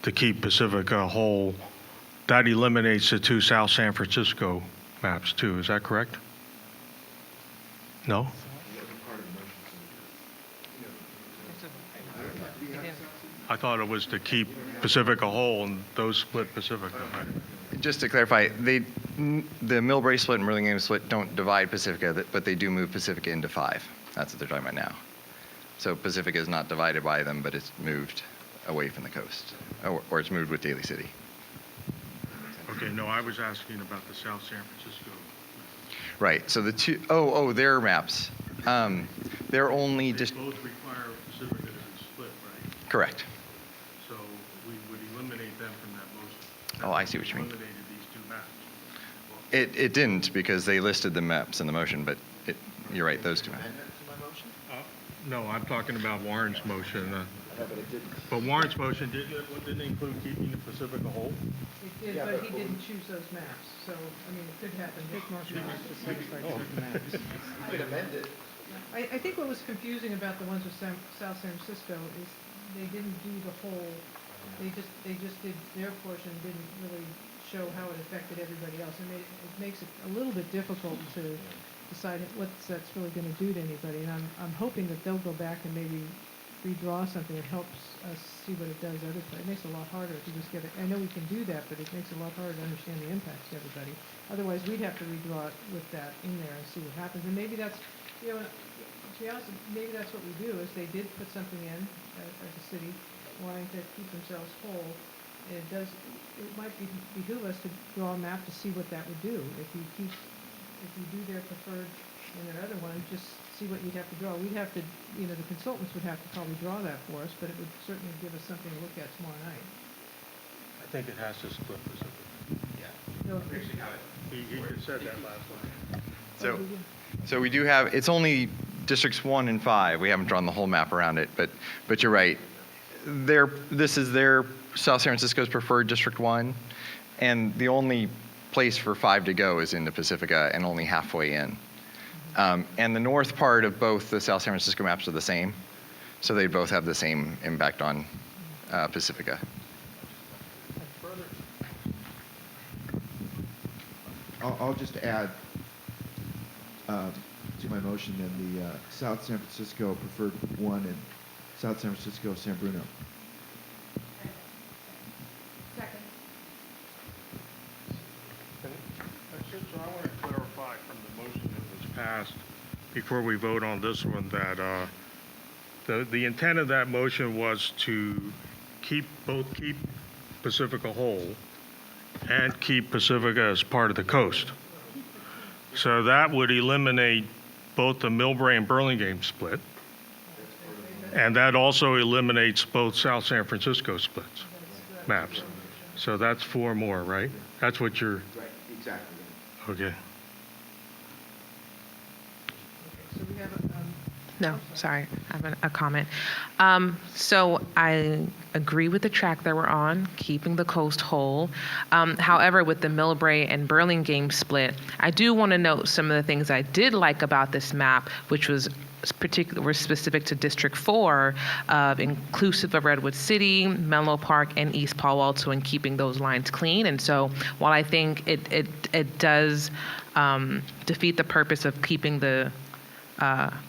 keep Pacifica whole, that eliminates the two South San Francisco maps too. Is that correct? No? I thought it was to keep Pacifica whole and those split Pacifica. Just to clarify, the Millbrae split and Burlingame split don't divide Pacifica, but they do move Pacifica into 5. That's what they're talking about now. So Pacifica is not divided by them, but it's moved away from the coast, or it's moved with Daly City. Okay, no, I was asking about the South San Francisco. Right. So the two, their maps. They're only just. Both require Pacifica to be split, right? Correct. So we would eliminate them from that motion. Oh, I see what you mean. Eliminated these two maps. It didn't because they listed the maps in the motion, but you're right, those two maps. No, I'm talking about Warren's motion. But Warren's motion didn't include keeping the Pacifica whole? It did, but he didn't choose those maps, so, I mean, it could happen. I think what was confusing about the ones with South San Francisco is they didn't do the whole, they just did their portion, didn't really show how it affected everybody else. It makes it a little bit difficult to decide what that's really going to do to anybody. And I'm hoping that they'll go back and maybe redraw something that helps us see what it does other places. It makes it a lot harder to just get it. I know we can do that, but it makes it a lot harder to understand the impacts to everybody. Otherwise, we'd have to redraw it with that in there and see what happens. And maybe that's, to be honest, maybe that's what we do, is they did put something in as a city wanting to keep themselves whole. And it might behoove us to draw a map to see what that would do. If you do their preferred and their other one, just see what you'd have to draw. We'd have to, the consultants would have to probably draw that for us, but it would certainly give us something to look at tomorrow night. I think it has to split Pacifica. No, He said that last time. So we do have, it's only districts 1 and 5. We haven't drawn the whole map around it, but you're right. This is their South San Francisco's preferred District 1, and the only place for 5 to go is into Pacifica and only halfway in. And the north part of both the South San Francisco maps are the same, so they both have the same impact on Pacifica. I'll just add to my motion then the South San Francisco preferred 1 and South San Francisco San Bruno. So I want to clarify from the motion that was passed before we vote on this one that the intent of that motion was to keep Pacifica whole and keep Pacifica as part of the coast. So that would eliminate both the Millbrae and Burlingame split, and that also eliminates both South San Francisco splits maps. So that's 4 more, right? That's what you're. Right, exactly. Okay. So we have No, sorry, I have a comment. So I agree with the track that we're on, keeping the coast whole. However, with the Millbrae and Burlingame split, I do want to note some of the things I did like about this map, which was were specific to District 4, inclusive of Redwood City, Menlo Park, and East Palo Alto, and keeping those lines clean. And so while I think it does defeat the purpose of keeping the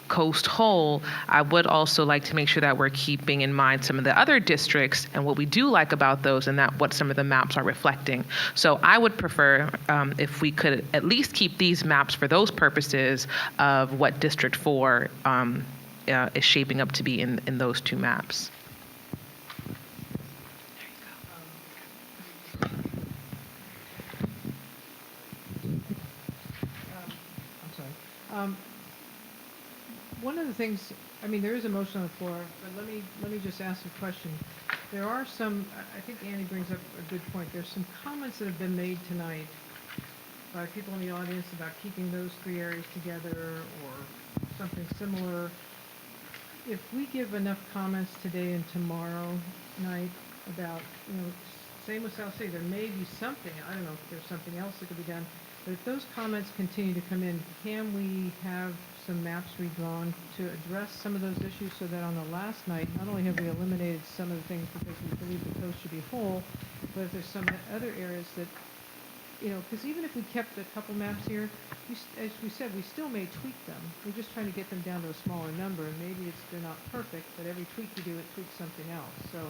coast whole, I would also like to make sure that we're keeping in mind some of the other districts and what we do like about those, and that what some of the maps are reflecting. So I would prefer if we could at least keep these maps for those purposes of what District 4 is shaping up to be in those two maps. One of the things, I mean, there is a motion on the floor, but let me just ask a question. There are some, I think Annie brings up a good point. There's some comments that have been made tonight by people in the audience about keeping those three areas together or something similar. If we give enough comments today and tomorrow night about, same with South City, there may be something, I don't know if there's something else that could be done, but if those comments continue to come in, can we have some maps redrawn to address some of those issues so that on the last night, not only have we eliminated some of the things because we believe the coast should be whole, but if there's some other areas that, because even if we kept a couple maps here, as we said, we still may tweak them. We're just trying to get them down to a smaller number, and maybe they're not perfect, but every tweak you do, it tweaks something else. So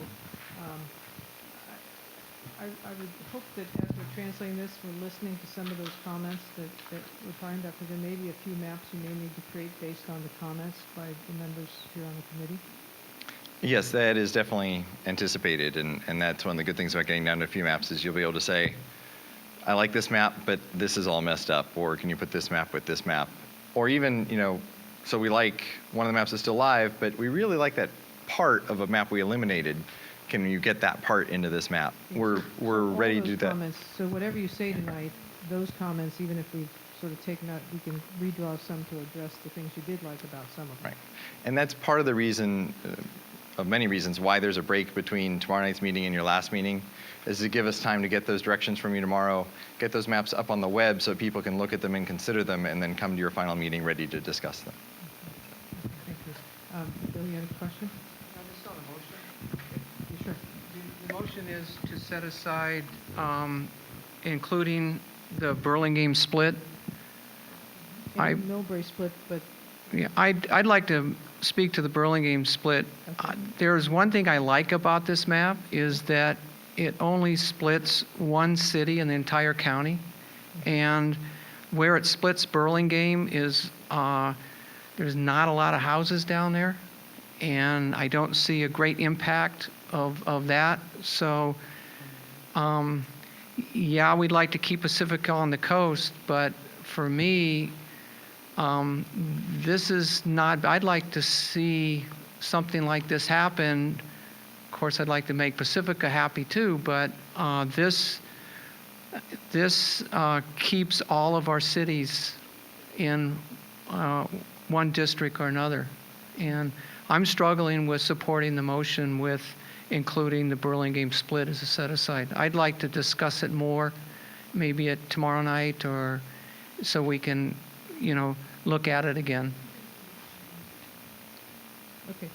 I would hope that as we're translating this, we're listening to some of those comments that we're talking about, because there may be a few maps you may need to create based on the comments by the members here on the committee. Yes, that is definitely anticipated, and that's one of the good things about getting down to a few maps is you'll be able to say, I like this map, but this is all messed up, or can you put this map with this map? Or even, so we like one of the maps is still live, but we really like that part of a map we eliminated. Can you get that part into this map? We're ready to do that. Comments, so whatever you say tonight, those comments, even if we've sort of taken out, we can redraw some to address the things you did like about some of them. Right. And that's part of the reason, of many reasons, why there's a break between tomorrow night's meeting and your last meeting, is to give us time to get those directions from you tomorrow, get those maps up on the web so people can look at them and consider them, and then come to your final meeting ready to discuss them. Thank you. Bill, you had a question? Just on the motion. Yeah, sure. The motion is to set aside, including the Burlingame split. And Millbrae split, but Yeah, I'd like to speak to the Burlingame split. Okay. There's one thing I like about this map is that it only splits one city in the entire county. And where it splits Burlingame is, there's not a lot of houses down there. And I don't see a great impact of that. So, yeah, we'd like to keep Pacifica on the coast, but for me, this is not, I'd like to see something like this happen. Of course, I'd like to make Pacifica happy too, but this keeps all of our cities in one district or another. And I'm struggling with supporting the motion with including the Burlingame split as a set-aside. I'd like to discuss it more, maybe at tomorrow night, or so we can, look at it again. Okay.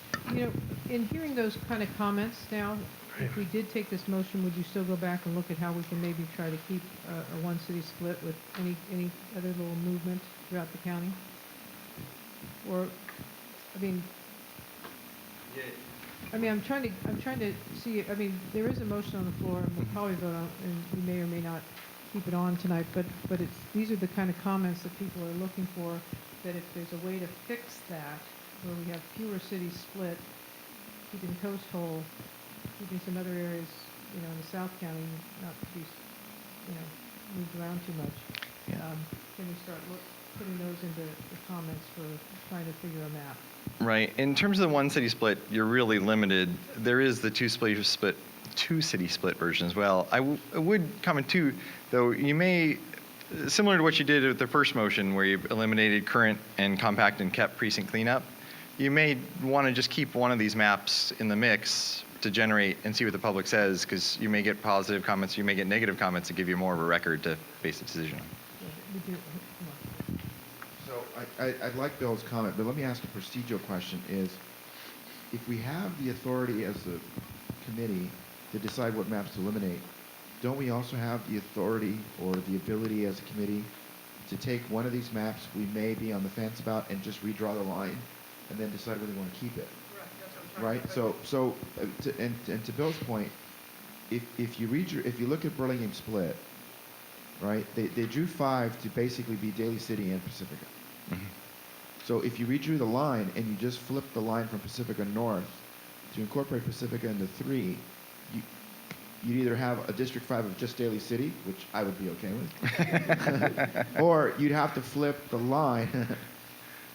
In hearing those kind of comments now, if we did take this motion, would you still go back and look at how we can maybe try to keep a one-city split with any other little movement throughout the county? Or, I'm trying to see. There is a motion on the floor, and we'll probably vote on, and we may or may not keep it on tonight. But these are the kind of comments that people are looking for. That if there's a way to fix that, where we have fewer cities split, keeping coast whole, keeping some other areas, in the South County not to be, moved around too much. Yeah. Can we start putting those into the comments for trying to figure a map? Right. In terms of the one city split, you're really limited. There is the two city split version as well. I would comment too, though, you may, similar to what you did with the first motion where you eliminated current and compact and kept precinct cleanup, you may want to just keep one of these maps in the mix to generate and see what the public says, because you may get positive comments, you may get negative comments to give you more of a record to base a decision on. So I'd like Bill's comment, but let me ask a procedural question is, if we have the authority as a committee to decide what maps to eliminate, don't we also have the authority or the ability as a committee to take one of these maps we may be on the fence about and just redraw the line and then decide whether we want to keep it? Right? And to Bill's point, if you look at Burlingame Split, right, they drew 5 to basically be Daly City and Pacifica. So if you redrew the line and you just flip the line from Pacifica North to incorporate Pacifica into 3, you'd either have a District 5 of just Daly City, which I would be okay with, or you'd have to flip the line.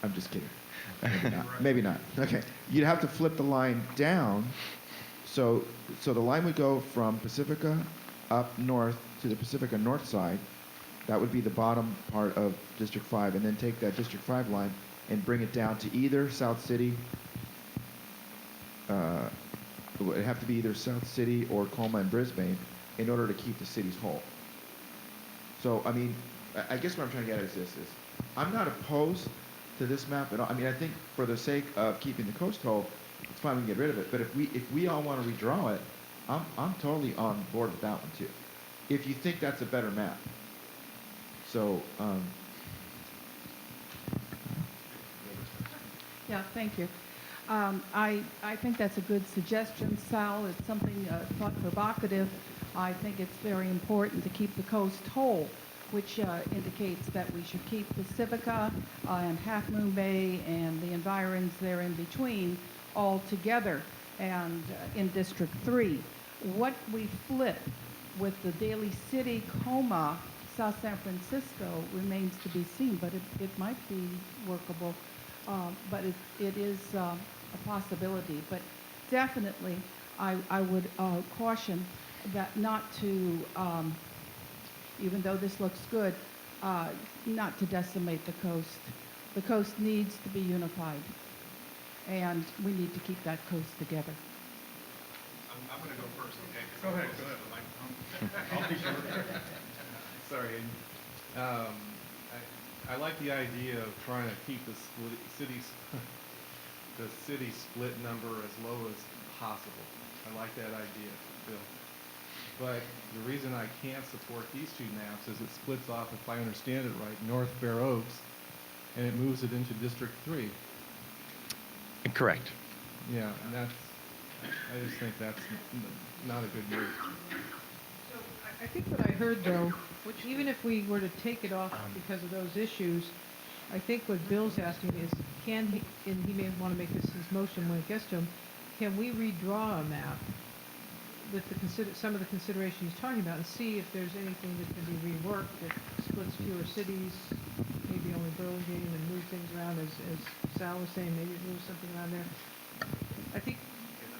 I'm just kidding. Maybe not. Okay. You'd have to flip the line down, so the line would go from Pacifica up north to the Pacifica north side. That would be the bottom part of District 5, and then take that District 5 line and bring it down to either South City. It would have to be either South City or Colma and Brisbane in order to keep the cities whole. So, I mean, I guess what I'm trying to get at is this: I'm not opposed to this map at all. I mean, I think for the sake of keeping the coast whole, it's fine, we can get rid of it. But if we all want to redraw it, I'm totally on board with that one too. If you think that's a better map. So, Yeah, thank you. I think that's a good suggestion, Sal. It's something thought provocative. I think it's very important to keep the coast whole, which indicates that we should keep Pacifica and Half Moon Bay and the environs there in between all together and in District 3. What we flip with the Daly City, Coma, South San Francisco remains to be seen, but it might be workable. But it is a possibility. But definitely, I would caution that not to, even though this looks good, not to decimate the coast. The coast needs to be unified, and we need to keep that coast together. I'm going to go first, okay? Go ahead. I'll be short. Sorry. I like the idea of trying to keep the city split number as low as possible. I like that idea, Bill. But the reason I can't support these two maps is it splits off, if I understand it right, North Fair Oaks, and it moves it into District 3. Correct. Yeah, and I just think that's not a good move. So I think what I heard, though, which even if we were to take it off because of those issues, I think what Bill's asking is, can he, and he may want to make this his motion when it gets to him, can we redraw a map with some of the considerations he's talking about and see if there's anything that can be reworked that splits fewer cities, maybe only Burlingame, and move things around, as Sal was saying, maybe move something around there. I think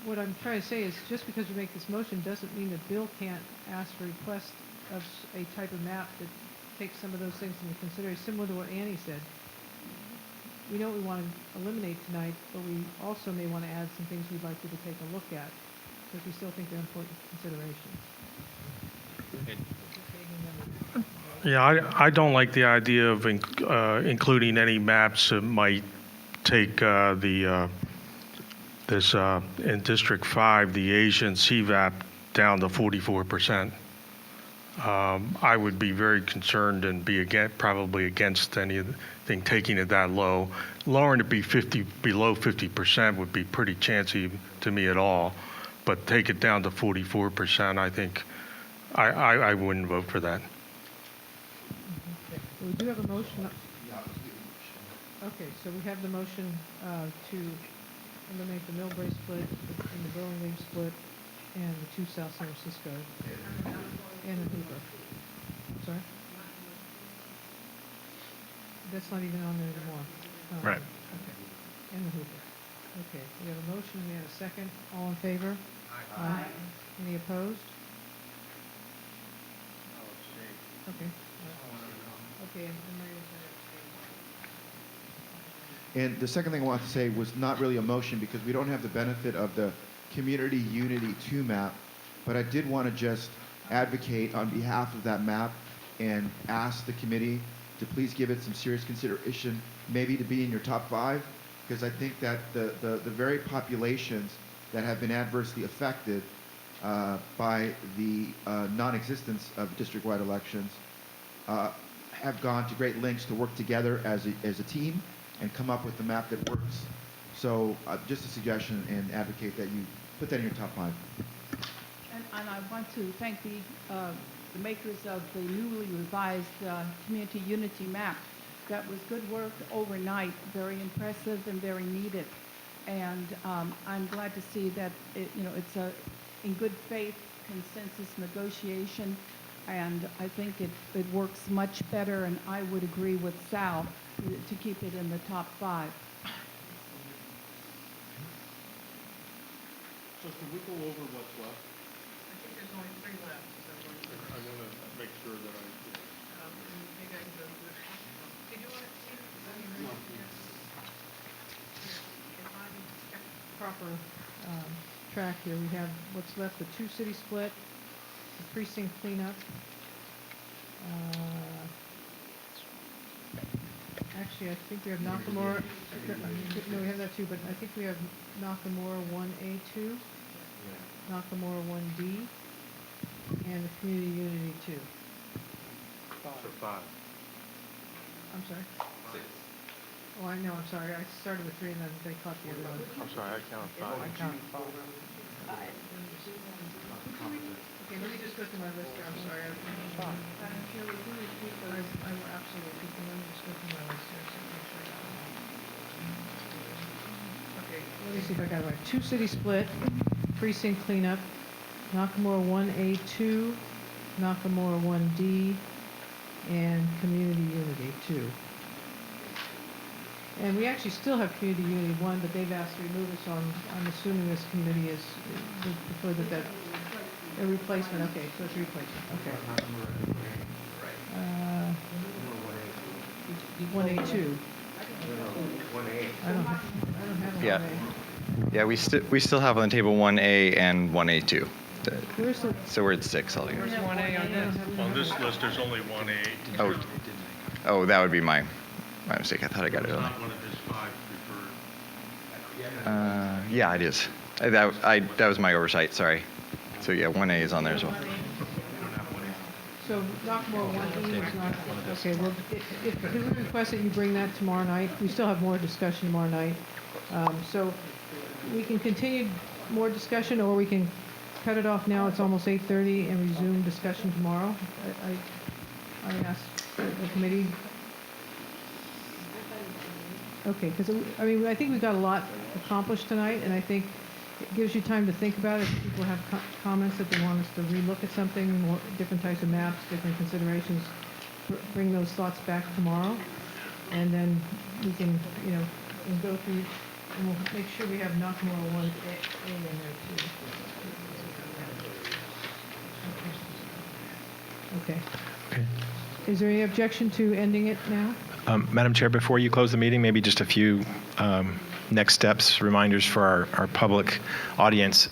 what I'm trying to say is just because we make this motion doesn't mean that Bill can't ask for a request of a type of map that takes some of those things into consideration, similar to what Annie said. We know what we want to eliminate tonight, but we also may want to add some things we'd like you to take a look at, because we still think they're important considerations. Yeah, I don't like the idea of including any maps that might take this in District 5, the Asian CVAP down to 44%. I would be very concerned and be probably against anything taking it that low. Lowering it below 50% would be pretty chancy to me at all, but take it down to 44%, I think I wouldn't vote for that. Okay. Well, we do have a motion. Okay, so we have the motion to eliminate the Millbrae split and the Burlingame split and the two South San Francisco and the Hoover. Sorry? That's not even on there anymore. Right. Okay. And the Hoover. Okay, we have a motion, we have a second. All in favor? Aye. Any opposed? Okay. Okay, and Maria's And the second thing I wanted to say was not really a motion because we don't have the benefit of the Community Unity 2 map, but I did want to just advocate on behalf of that map and ask the committee to please give it some serious consideration, maybe to be in your top 5, because I think that the very populations that have been adversely affected by the non-existence of district-wide elections have gone to great lengths to work together as a team and come up with the map that works. So just a suggestion and advocate that you put that in your top 5. And I want to thank the makers of the newly revised Community Unity map. That was good work overnight, very impressive and very needed. And I'm glad to see that it's a in good faith consensus negotiation, and I think it works much better. And I would agree with Sal to keep it in the top 5. So can we go over what's left? I think there's only 3 left. I want to make sure that I... maybe I can go through it. Did you want to see it? No. Proper track here. We have what's left, the 2-city split, the precinct cleanup. Actually, I think we have Nakamura. No, we have that too, but I think we have Nakamura 1A2, Nakamura 1D, and the Community Unity 2. 5. I'm sorry? 6. Oh, I know, I'm sorry. I started with 3 and then they caught the other one. I'm sorry, I counted 5. I counted 5. Okay, let me just go through my list here. I'm sorry. Madam Chair, would you repeat those? I will absolutely. Let me just go through my list here. So make sure I got it. Okay, let me see if I got it right. 2-city split, precinct cleanup, Nakamura 1A2, Nakamura 1D, and Community Unity 2. And we actually still have Community Unity 1, but they've asked to remove it, so I'm assuming this committee is would prefer that a replacement. Okay, so it's a replacement. Okay. 1A2. I don't have a 1A. Yeah, we still have on the table 1A and 1A2. Where's the? So we're at 6 altogether. Where's 1A on this? On this list, there's only 1A. Oh, that would be my mistake. I thought I got it earlier. Not one of his 5 preferred. Yeah, it is. That was my oversight. Sorry. So yeah, 1A is on there as well. So Nakamura 1E is not. Okay. Well, if we request that you bring that tomorrow night, we still have more discussion tomorrow night. So we can continue more discussion, or we can cut it off now. It's almost 8:30, and resume discussion tomorrow. I asked the committee. Okay, because I think we got a lot accomplished tonight, and I think it gives you time to think about it. If people have comments that they want us to relook at something, more different types of maps, different considerations, bring those thoughts back tomorrow, and then we can, and go through, and we'll make sure we have Nakamura 1A in there too. Okay. Okay. Is there any objection to ending it now? Madam Chair, before you close the meeting, maybe just a few next steps, reminders for our public audience.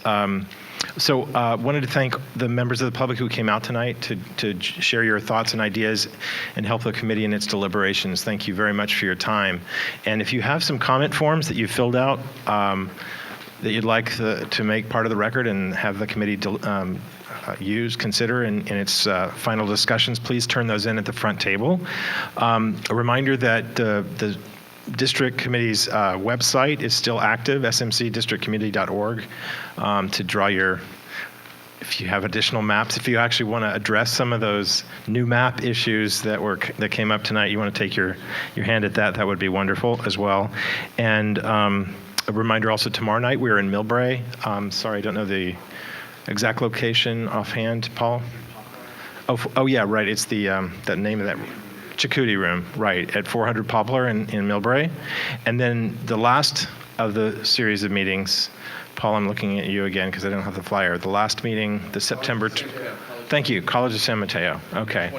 So wanted to thank the members of the public who came out tonight to share your thoughts and ideas and help the committee in its deliberations. Thank you very much for your time. And if you have some comment forms that you filled out that you'd like to make part of the record and have the committee consider in its final discussions, please turn those in at the front table. A reminder that the district committee's website is still active, smcdistrictcommunity.org, to draw if you have additional maps, if you actually want to address some of those new map issues that came up tonight, you want to take your hand at that would be wonderful as well. And a reminder also, tomorrow night we're in Millbrae. Sorry, I don't know the exact location offhand, Paul? Oh yeah, right. It's the name of that Charcuterie Room, right, at 400 Poplar in Millbrae. And then the last of the series of meetings, Paul, I'm looking at you again because I don't have the flyer. The last meeting, the September. Thank you, College of San Mateo. Okay.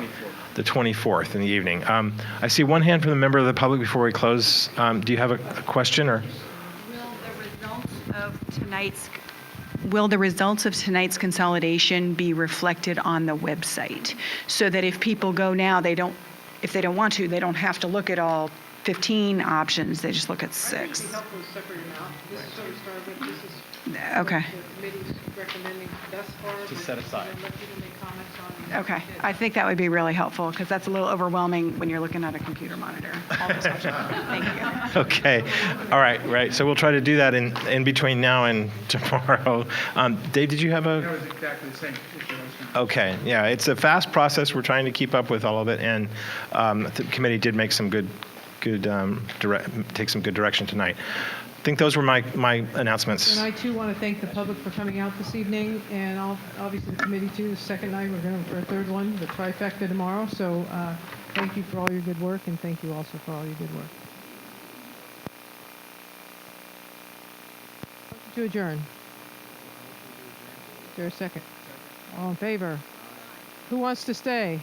The 24th in the evening. I see one hand from the member of the public before we close. Do you have a question or? Will the results of tonight's consolidation be reflected on the website so that if people go now, they don't if they don't want to, they don't have to look at all 15 options, they just look at 6. This is sort of started with, this is Okay. the committee's recommending thus far. To set aside. We'll let people make comments on it. Okay, I think that would be really helpful, because that's a little overwhelming when you're looking at a computer monitor. All those options. Thank you. Okay. All right. Right. So we'll try to do that in between now and tomorrow. Dave, did you have a? That was exactly the same situation. Okay. Yeah. It's a fast process. We're trying to keep up with all of it, and the committee did make some good take some good direction tonight. I think those were my announcements. And I too want to thank the public for coming out this evening, and obviously the committee too. The second night, our third one, the trifecta tomorrow. So thank you for all your good work, and thank you also for all your good work. Motion to adjourn. Is there a second? All in favor? Who wants to stay?